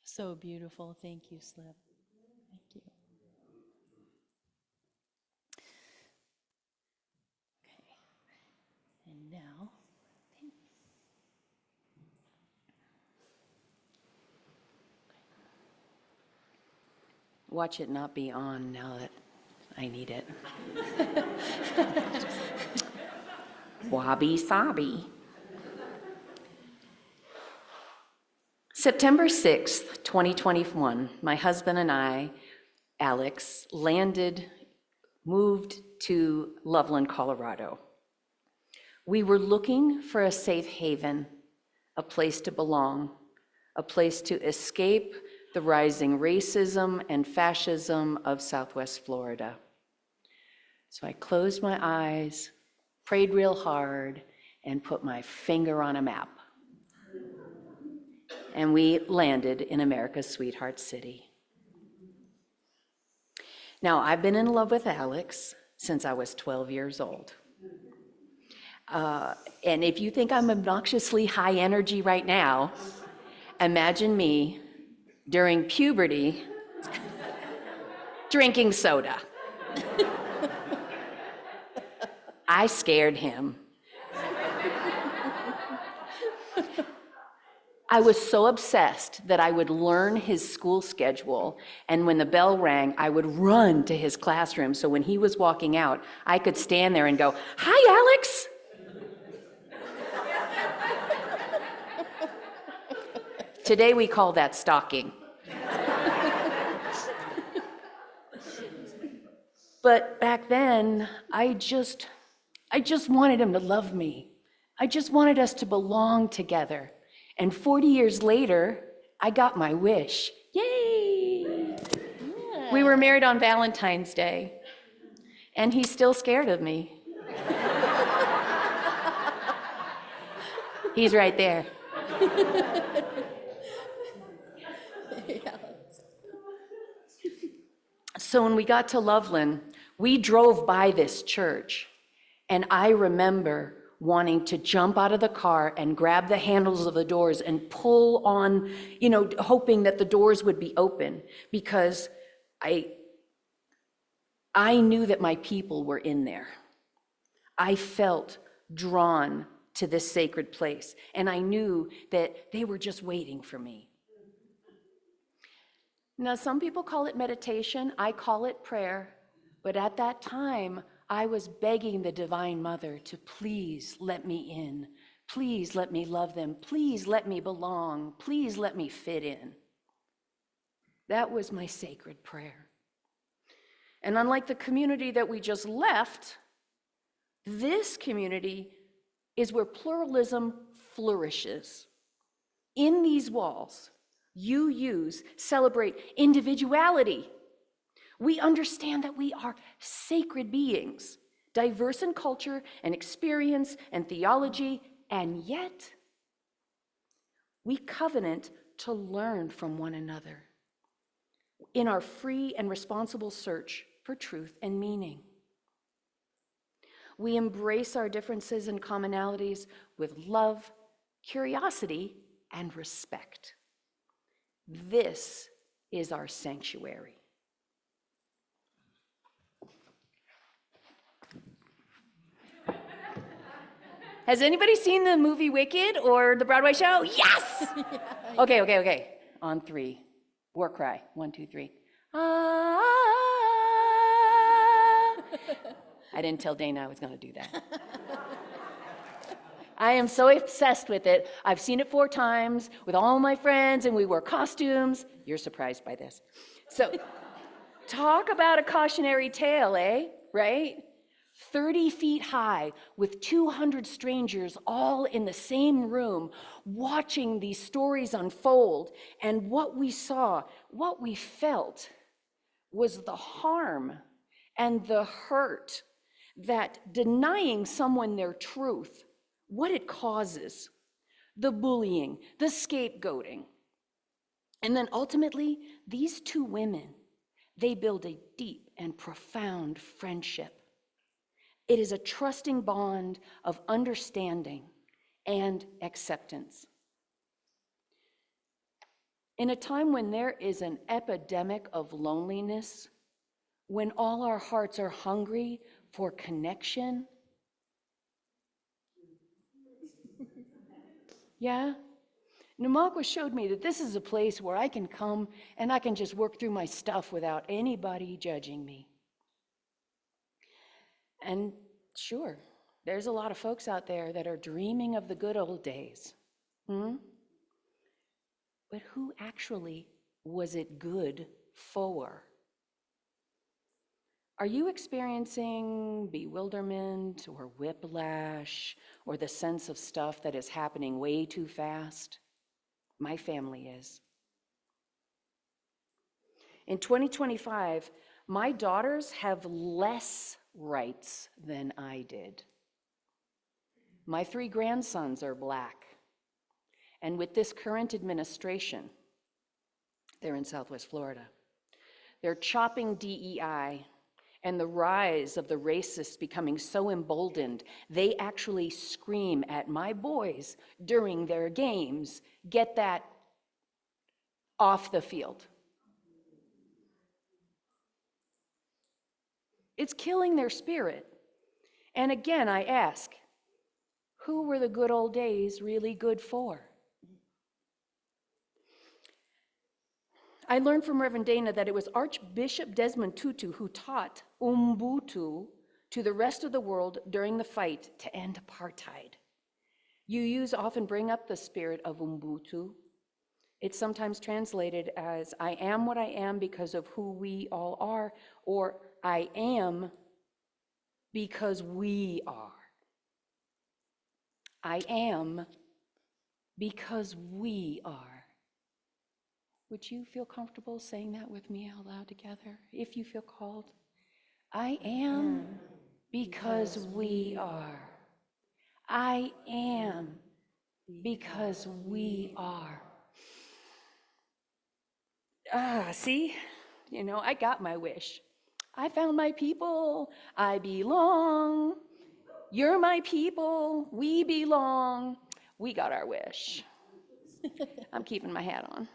So beautiful. Thank you, Slip. Thank you. Okay. And now, Watch it not be on now that I need it. Wabi sabi. September 6th, 2021, my husband and I, Alex, moved to Loveland, Colorado. We were looking for a safe haven, a place to belong, a place to escape the rising racism and fascism of Southwest Florida. So I closed my eyes, prayed real hard, and put my finger on a map. And we landed in America's sweetheart city. Now, I've been in love with Alex since I was 12 years old. And if you think I'm obnoxiously high energy right now, imagine me during puberty drinking soda. I scared him. I was so obsessed that I would learn his school schedule, and when the bell rang, I would run to his classroom, so when he was walking out, I could stand there and go, "Hi, Alex!" Today we call that stalking. But back then, I just wanted him to love me. I just wanted us to belong together. And 40 years later, I got my wish. Yay! Yeah. We were married on Valentine's Day, and he's still scared of me. He's right there. So when we got to Loveland, we drove by this church, and I remember wanting to jump out of the car and grab the handles of the doors and pull on, hoping that the doors would be open, because I knew that my people were in there. I felt drawn to this sacred place, and I knew that they were just waiting for me. Now, some people call it meditation, I call it prayer, but at that time, I was begging the Divine Mother to please let me in. Please let me love them. Please let me belong. Please let me fit in. That was my sacred prayer. And unlike the community that we just left, this community is where pluralism flourishes. In these walls, celebrate individuality. We understand that we are sacred beings, diverse in culture and experience and theology, and yet we covenant to learn from one another in our free and responsible search for truth and meaning. We embrace our differences and commonalities with love, curiosity, and respect. This is our sanctuary. Has anybody seen the movie Wicked or the Broadway show? Yes! Okay. On three. War cry. 1, 2, 3. Ah. I didn't tell Dana I was going to do that. I am so obsessed with it. I've seen it 4 times with all my friends, and we wore costumes. You're surprised by this. So, talk about a cautionary tale, eh? Right? 30 feet high with 200 strangers all in the same room watching these stories unfold. And what we saw, what we felt was the harm and the hurt that denying someone their truth, what it causes, the bullying, the scapegoating. And then ultimately, these 2 women, they build a deep and profound friendship. It is a trusting bond of understanding and acceptance. In a time when there is an epidemic of loneliness, when all our hearts are hungry for connection, yeah? Namakwa showed me that this is a place where I can come and I can just work through my stuff without anybody judging me. And sure, there's a lot of folks out there that are dreaming of the good old days. But who actually was it good for? Are you experiencing bewilderment or whiplash or the sense of stuff that is happening way too fast? My family is. In 2025, my daughters have less rights than I did. My 3 grandsons are Black. And with this current administration, they're in Southwest Florida, they're chopping DEI and the rise of the racists becoming so emboldened, they actually scream at my boys during their games, "Get that off the field." It's killing their spirit. And again, I ask, who were the good old days really good for? I learned from Reverend Dana that it was Archbishop Desmond Tutu who taught Ubuntu to the rest of the world during the fight to end apartheid. UUs often bring up the spirit of Ubuntu. It's sometimes translated as, "I am what I am because of who we all are," or "I am because we are." I am because we are. Would you feel comfortable saying that with me out loud together, if you feel called? I am because we are. I am because we are. See? I got my wish. I found my people. I belong. You're my people. We belong. We got our wish. I'm keeping my hat on.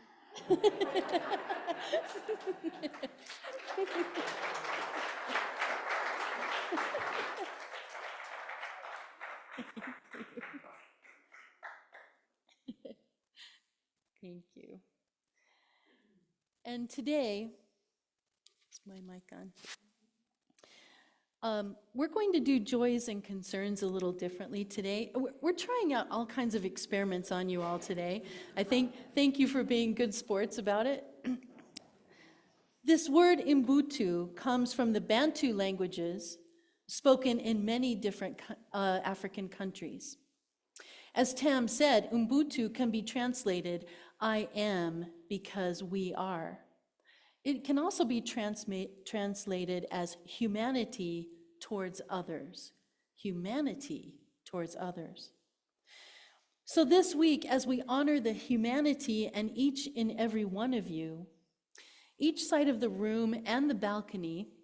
Thank you. And today, is my mic on? We're going to do joys and concerns a little differently today. We're trying out all kinds of experiments on you all today. Thank you for being good sports about it. This word Ubuntu comes from the Bantu languages spoken in many different African countries. As Tam said, Ubuntu can be translated, "I am because we are." It can also be translated as humanity towards others. Humanity towards others. So this week, as we honor the humanity in each and every one of you, each side of the room and the balcony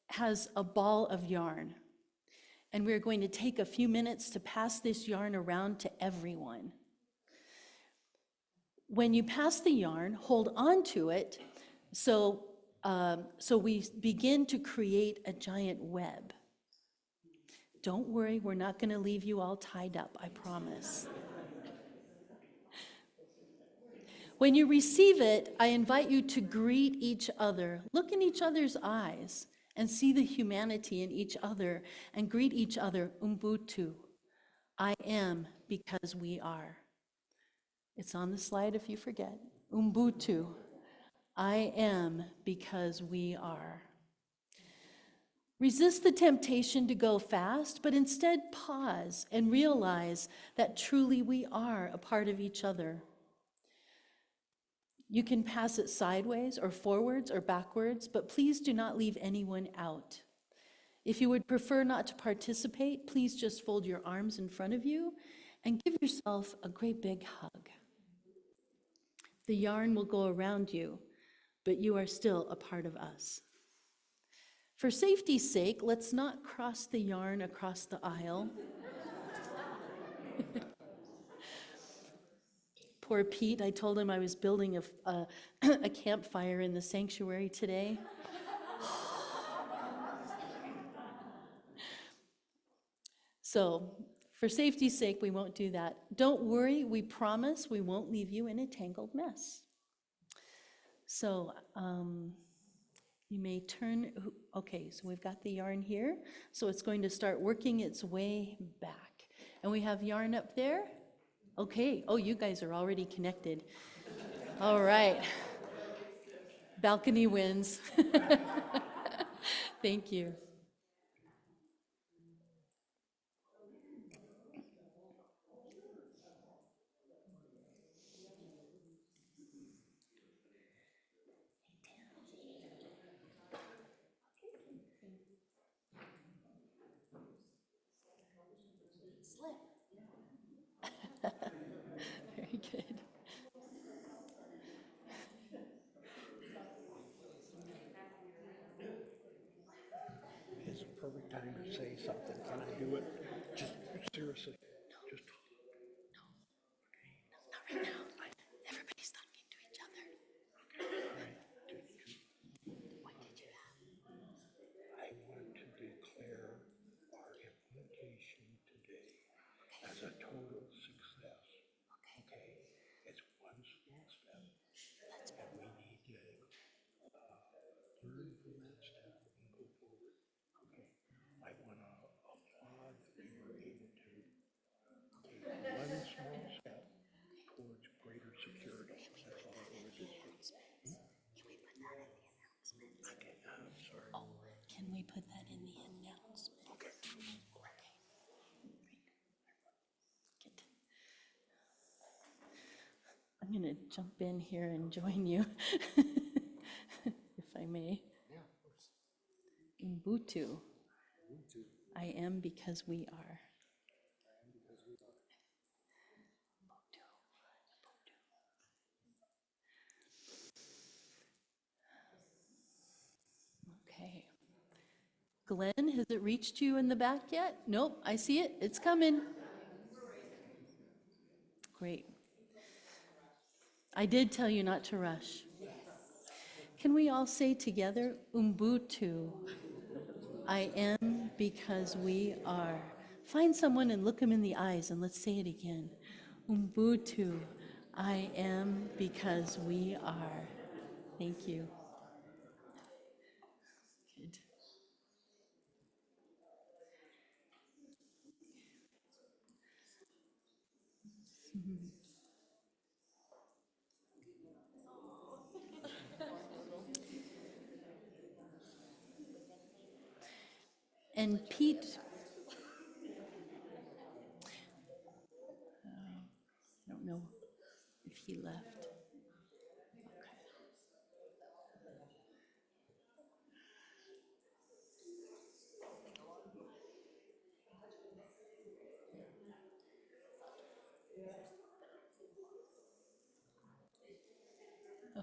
has a ball of yarn. And we're going to take a few minutes to pass this yarn around to everyone. When you pass the yarn, hold on to it so we begin to create a giant web. Don't worry, we're not going to leave you all tied up, I promise. When you receive it, I invite you to greet each other. Look in each other's eyes and see the humanity in each other and greet each other, Ubuntu. I am because we are. It's on the slide if you forget. Ubuntu. I am because we are. Resist the temptation to go fast, but instead pause and realize that truly we are a part of each other. You can pass it sideways or forwards or backwards, but please do not leave anyone out. If you would prefer not to participate, please just fold your arms in front of you and give yourself a great big hug. The yarn will go around you, but you are still a part of us. For safety's sake, let's not cross the yarn across the aisle. Poor Pete, I told him I was building a campfire in the sanctuary today. So, for safety's sake, we won't do that. Don't worry, we promise we won't leave you in a tangled mess. So, you may turn, okay, so we've got the yarn here, so it's going to start working its way back. And we have yarn up there. Okay, oh, you guys are already connected. All right. Balcony wins. Thank you. Very good. It's a perfect time to say something. Can I do it? Just seriously. Just Not right now. Everybody's talking to each other. What did you have? I want to declare our implementation today as a total success. Okay. It's one small step. And we need to learn from that step and go forward. Okay. I want to applaud that we were able to take one small step towards greater security. That's all I want to do. Can we put that in the announcement? Okay, I'm sorry. Oh, can we put that in the announcement? Okay. Good. I'm going to jump in here and join you, if I may. Yeah, of course. Ubuntu. I am because we are. Okay. Glenn, has it reached you in the back yet? Nope, I see it. It's coming. Great. I did tell you not to rush. Can we all say together, Ubuntu? I am because we are. Find someone and look them in the eyes and let's say it again. Ubuntu. I am because we are. Thank you. Good. And Pete, I don't know if he left.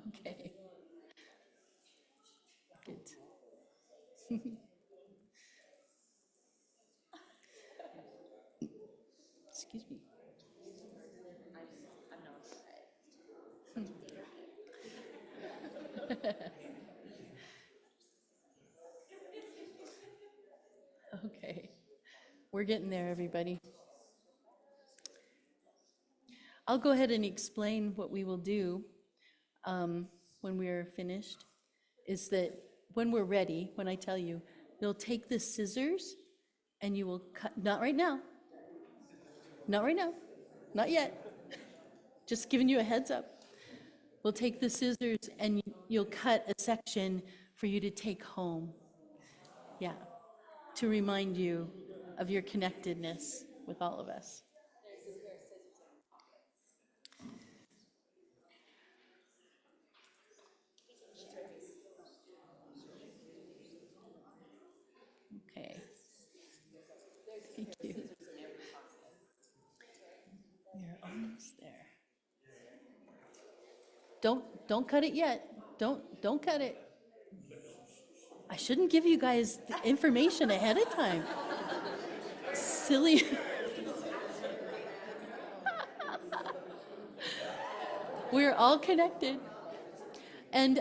Okay. Good. Excuse me. I'm not Okay. We're getting there, everybody. I'll go ahead and explain what we will do when we are finished. Is that when we're ready, when I tell you, you'll take the scissors and you will cut, not right now. Not right now. Not yet. Just giving you a heads up. We'll take the scissors and you'll cut a section for you to take home. Yeah. To remind you of your connectedness with all of us. Okay. Thank you. We're almost there. Don't cut it yet. Don't cut it. I shouldn't give you guys the information ahead of time. Silly. We're all connected. And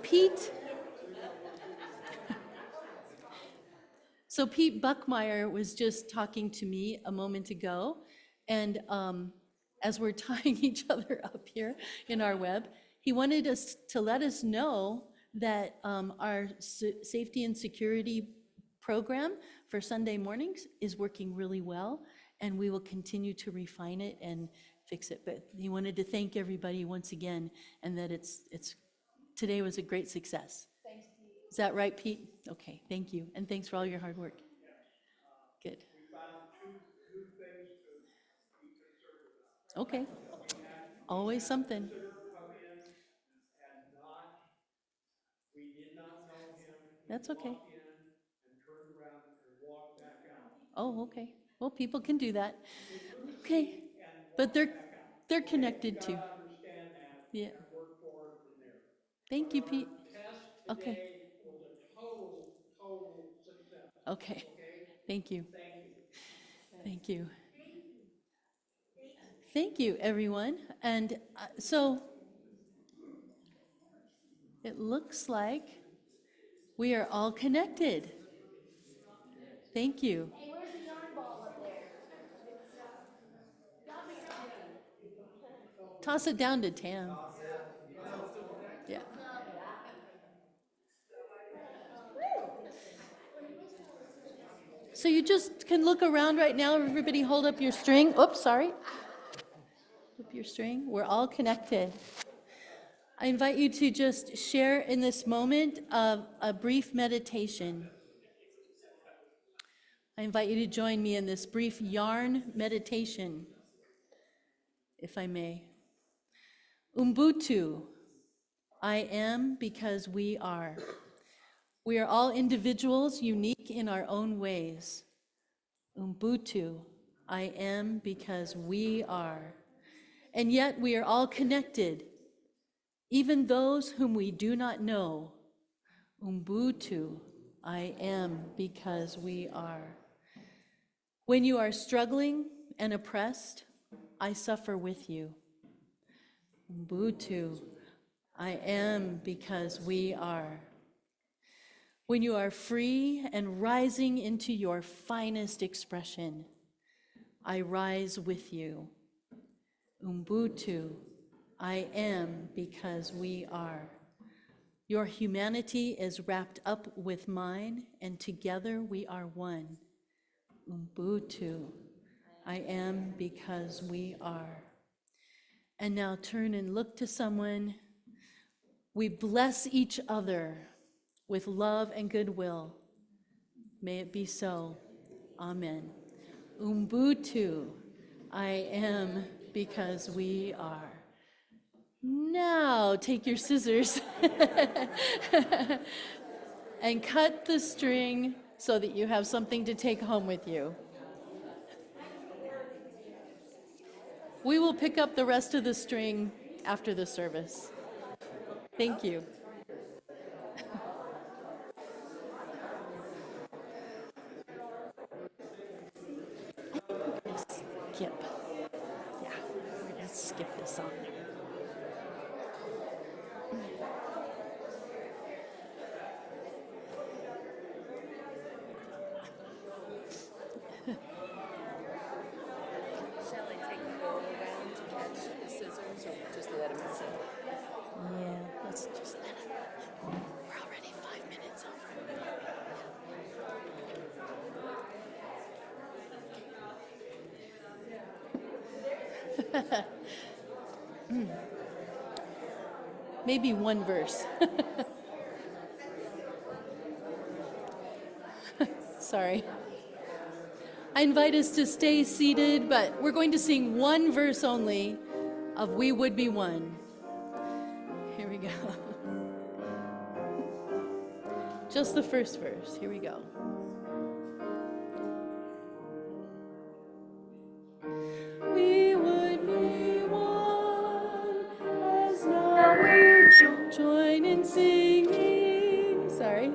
Pete, so Pete Buckmeyer was just talking to me a moment ago, and as we're tying each other up here in our web, he wanted us to let us know that our safety and security program for Sunday mornings is working really well, and we will continue to refine it and fix it. But he wanted to thank everybody once again, and that today was a great success. Thanks, Pete. Is that right, Pete? Okay, thank you, and thanks for all your hard work. Good. We found two things to be concerned about. Okay. Always something. Visitor come in and not, we did not know him. He That's okay. walked in and turned around and walked back out. Oh, okay. Well, people can do that. They couldn't Okay. see and But walked back out. they're connected You too. gotta understand that Yeah. and work forward from there. Thank you, Pete. Test Okay. today was a total success. Okay. Okay? Thank you. Thank you. Thank you. Thank you, everyone. And so it looks like we are all connected. Thank you. Hey, where's the yarn ball up there? Toss it down to Tam. Yeah. So you just can look around right now. Everybody hold up your string. Oops, sorry. Up your string. We're all connected. I invite you to just share in this moment of a brief meditation. I invite you to join me in this brief yarn meditation, if I may. Ubuntu, I am because we are. We are all individuals, unique in our own ways. Ubuntu, I am because we are. And yet we are all connected, even those whom we do not know. Ubuntu, I am because we are. When you are struggling and oppressed, I suffer with you. Ubuntu, I am because we are. When you are free and rising into your finest expression, I rise with you. Ubuntu, I am because we are. Your humanity is wrapped up with mine, and together we are one. Ubuntu, I am because we are. And now turn and look to someone. We bless each other with love and goodwill. May it be so. Amen. Ubuntu, I am because we are. Now take your scissors and cut the string so that you have something to take home with you. We will pick up the rest of the string after the service. Thank you. Skip. Yeah, we're gonna skip this song. Shall I take the bowl around to catch the scissors or just let him sit? Yeah, let's just let it. We're already 5 minutes over. Maybe one verse. Sorry. I invite us to stay seated, but we're going to sing one verse only of We Would Be One. Here we go. Just the first verse. Here we go. We would be one as now we join in singing. Sorry.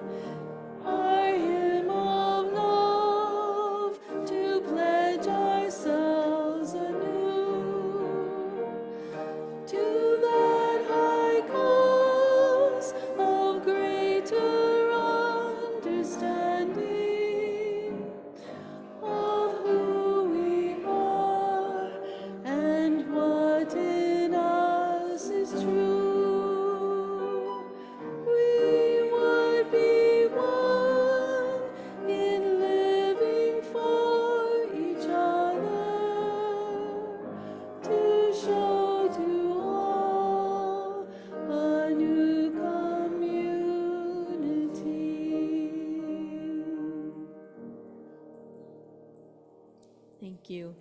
Thank you.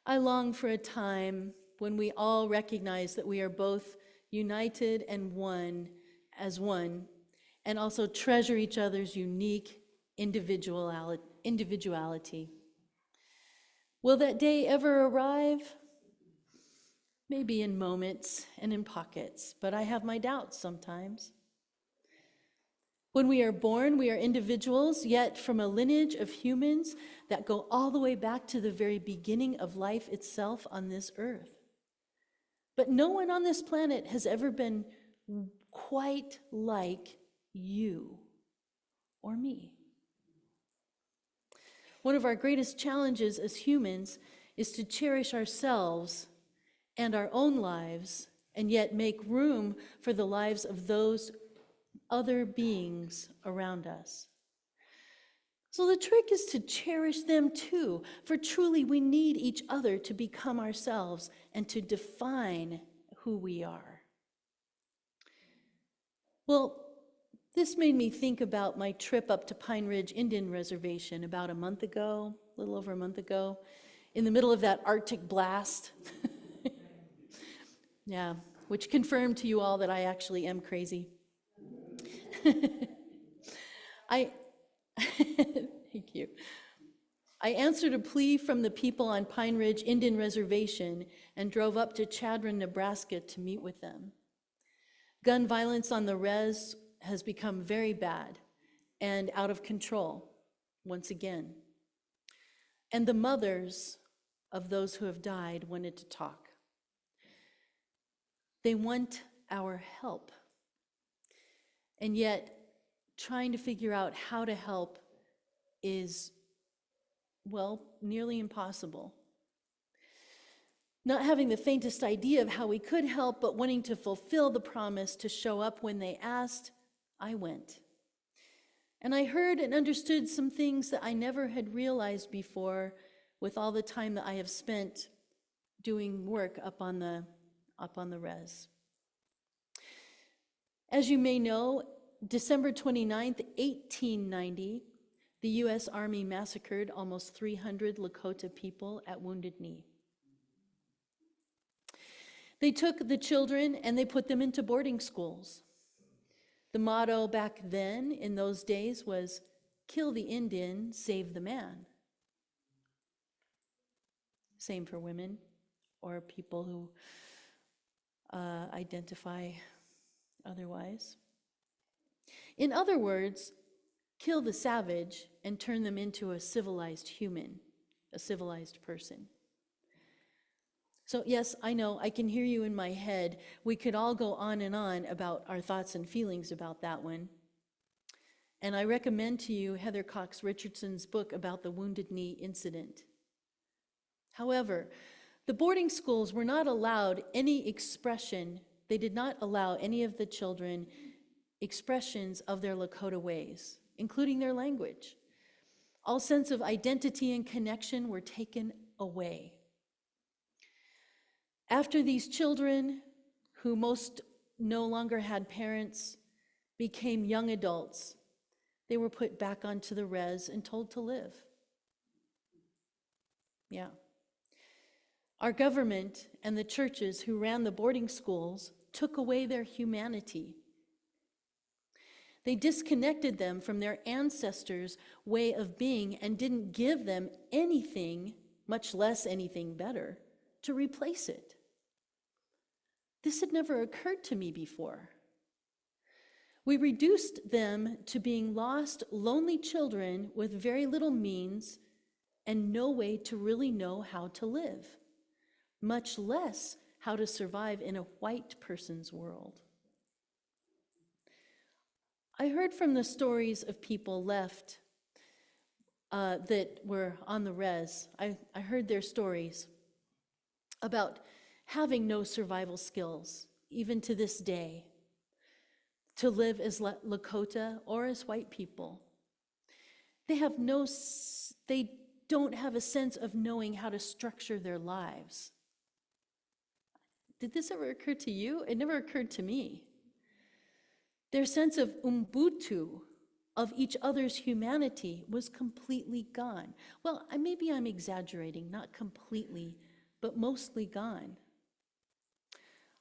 I long for a time when we all recognize that we are both united and one as one, and also treasure each other's unique individuality. Will that day ever arrive? Maybe in moments and in pockets, but I have my doubts sometimes. When we are born, we are individuals, yet from a lineage of humans that go all the way back to the very beginning of life itself on this earth. But no one on this planet has ever been quite like you or me. One of our greatest challenges as humans is to cherish ourselves and our own lives, and yet make room for the lives of those other beings around us. So the trick is to cherish them too, for truly we need each other to become ourselves and to define who we are. Well, this made me think about my trip up to Pine Ridge Indian Reservation about a month ago, a little over a month ago, in the middle of that Arctic blast. Yeah, which confirmed to you all that I actually am crazy. Thank you. I answered a plea from the people on Pine Ridge Indian Reservation and drove up to Chadron, Nebraska to meet with them. Gun violence on the res has become very bad and out of control once again. And the mothers of those who have died wanted to talk. They want our help. And yet, trying to figure out how to help is, well, nearly impossible. Not having the faintest idea of how we could help, but wanting to fulfill the promise to show up when they asked, I went. And I heard and understood some things that I never had realized before with all the time that I have spent doing work up on the res. As you may know, December 29th, 1890, the U.S. Army massacred almost 300 Lakota people at Wounded Knee. They took the children and they put them into boarding schools. The motto back then, in those days, was, kill the Indian, save the man. Same for women or people who identify otherwise. In other words, kill the savage and turn them into a civilized human, a civilized person. So yes, I know, I can hear you in my head. We could all go on and on about our thoughts and feelings about that one. And I recommend to you Heather Cox Richardson's book about the Wounded Knee incident. However, the boarding schools were not allowed any expression. They did not allow any of the children expressions of their Lakota ways, including their language. All sense of identity and connection were taken away. After these children, who most no longer had parents, became young adults, they were put back onto the res and told to live. Yeah. Our government and the churches who ran the boarding schools took away their humanity. They disconnected them from their ancestors' way of being and didn't give them anything, much less anything better, to replace it. This had never occurred to me before. We reduced them to being lost, lonely children with very little means and no way to really know how to live, much less how to survive in a white person's world. I heard from the stories of people left that were on the res. I heard their stories about having no survival skills, even to this day, to live as Lakota or as white people. They don't have a sense of knowing how to structure their lives. Did this ever occur to you? It never occurred to me. Their sense of Ubuntu, of each other's humanity was completely gone. Well, maybe I'm exaggerating, not completely, but mostly gone.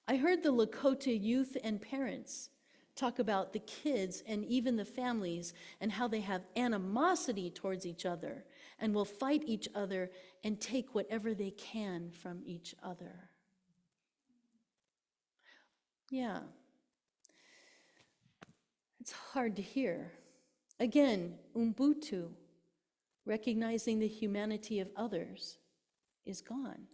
I heard the Lakota youth and parents talk about the kids and even the families and how they have animosity towards each other and will fight each other and take whatever they can from each other. Yeah. It's hard to hear. Again, Ubuntu, recognizing the humanity of others, is gone.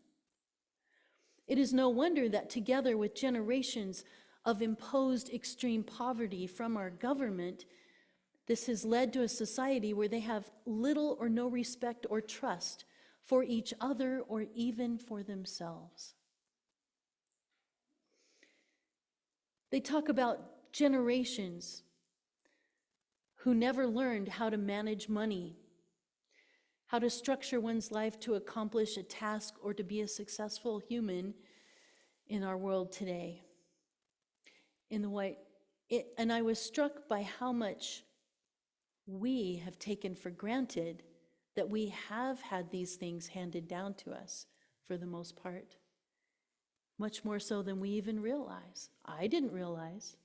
It is no wonder that together with generations of imposed extreme poverty from our government, this has led to a society where they have little or no respect or trust for each other or even for themselves. They talk about generations who never learned how to manage money, how to structure one's life to accomplish a task or to be a successful human in our world today. And I was struck by how much we have taken for granted that we have had these things handed down to us for the most part. Much more so than we even realize. I didn't realize.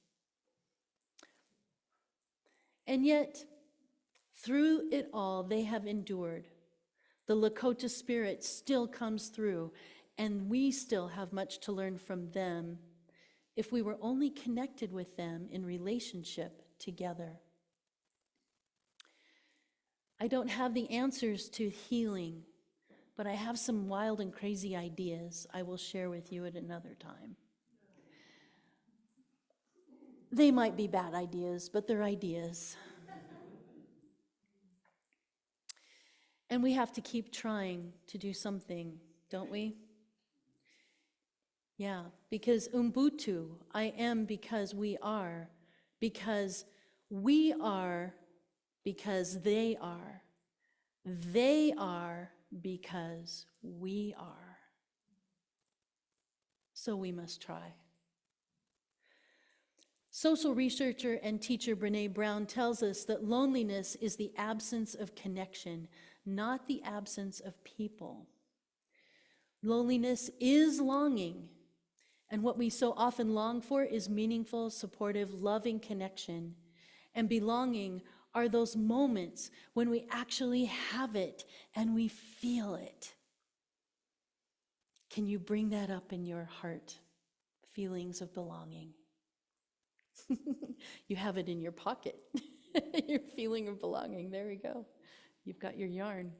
And yet, through it all, they have endured. The Lakota spirit still comes through, and we still have much to learn from them if we were only connected with them in relationship together. I don't have the answers to healing, but I have some wild and crazy ideas I will share with you at another time. They might be bad ideas, but they're ideas. And we have to keep trying to do something, don't we? Yeah, because Ubuntu, I am because we are because they are because we are. So we must try. Social researcher and teacher Brené Brown tells us that loneliness is the absence of connection, not the absence of people. Loneliness is longing, and what we so often long for is meaningful, supportive, loving connection. And belonging are those moments when we actually have it and we feel it. Can you bring that up in your heart? Feelings of belonging. You have it in your pocket. Your feeling of belonging. There we go. You've got your yarn.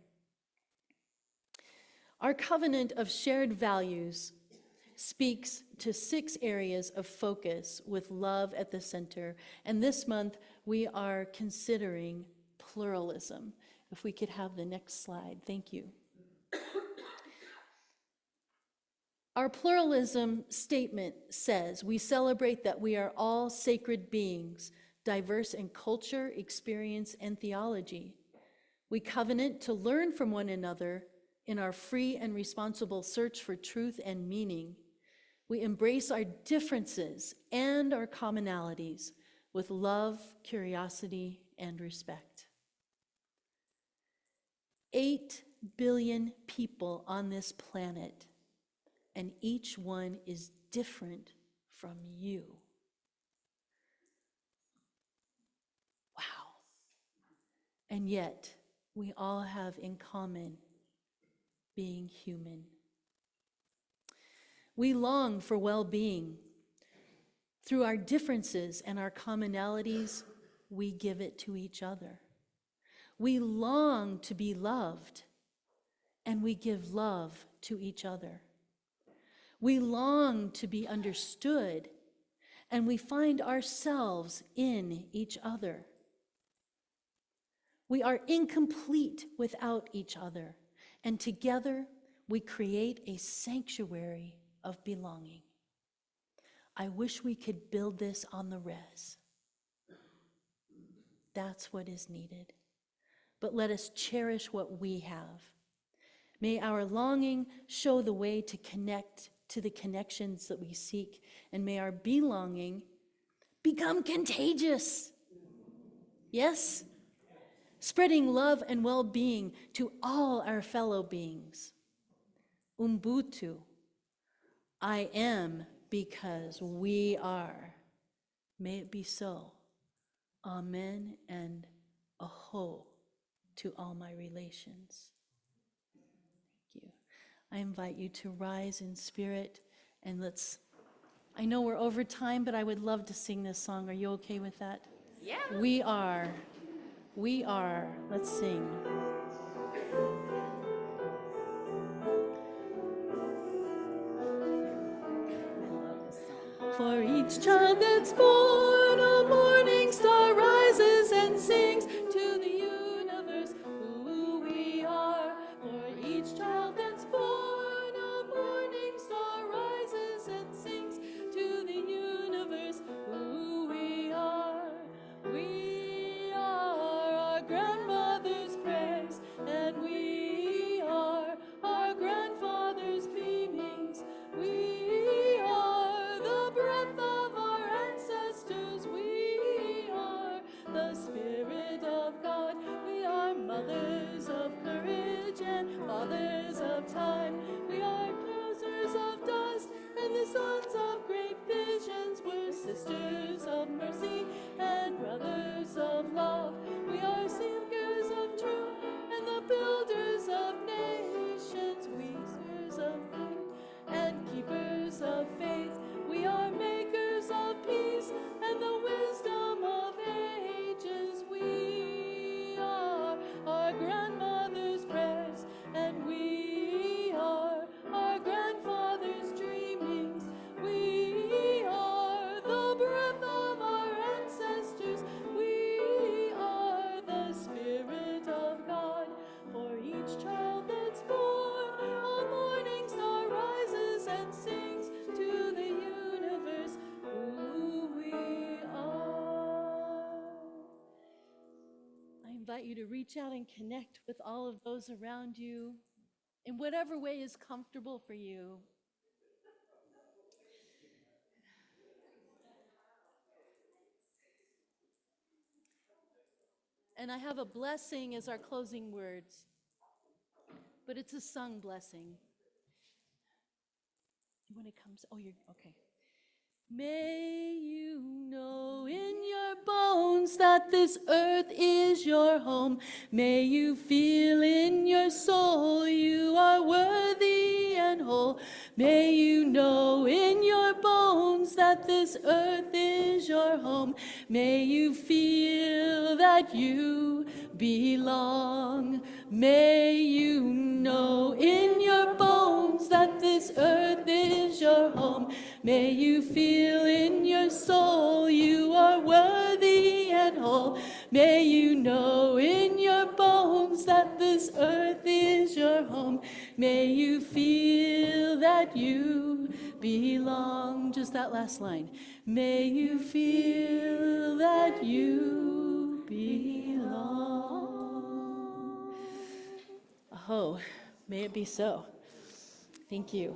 Our covenant of shared values speaks to 6 areas of focus with love at the center. And this month, we are considering pluralism. If we could have the next slide. Thank you. Our pluralism statement says, we celebrate that we are all sacred beings, diverse in culture, experience, and theology. We covenant to learn from one another in our free and responsible search for truth and meaning. We embrace our differences and our commonalities with love, curiosity, and respect. 8 billion people on this planet, and each one is different from you. Wow. And yet, we all have in common being human. We long for well-being. Through our differences and our commonalities, we give it to each other. We long to be loved, and we give love to each other. We long to be understood, and we find ourselves in each other. We are incomplete without each other, and together we create a sanctuary of belonging. I wish we could build this on the res. That's what is needed. But let us cherish what we have. May our longing show the way to connect to the connections that we seek, and may our belonging become contagious. Yes? Spreading love and well-being to all our fellow beings. Ubuntu. I am because we are. May it be so. Amen and aho to all my relations. Thank you. I invite you to rise in spirit and I know we're over time, but I would love to sing this song. Are you okay with that? Yeah. We are. Let's sing. For each child that's born, a morning star rises and sings to the universe who we are. For each child that's born, a morning star rises and sings to the universe who we are. We are our grandmother's prayers, and we are our grandfather's beamings. We are the breath of our ancestors. We are the Spirit of God. We are mothers of courage and fathers of time. We are closers of dust and the sons of great visions. We're sisters of mercy and brothers of love. We are seekers of truth and the builders of nations. Weavers of truth and keepers of faith. We are makers of peace and the wisdom of ages. We are our grandmother's prayers, and we are our grandfather's dreamings. We are the breath of our ancestors. We are the Spirit of God. For each child that's born, a morning star rises and sings to the universe who we are. I invite you to reach out and connect with all of those around you in whatever way is comfortable for you. And I have a blessing as our closing words, but it's a sung blessing. When it comes, you're okay. May you know in your bones that this earth is your home. May you feel in your soul you are worthy and whole. May you know in your bones that this earth is your home. May you feel that you belong. May you know in your bones that this earth is your home. May you feel in your soul you are worthy and whole. May you know in your bones that this earth is your home. May you feel that you belong. Just that last line. May you feel that you belong. Oh, may it be so. Thank you.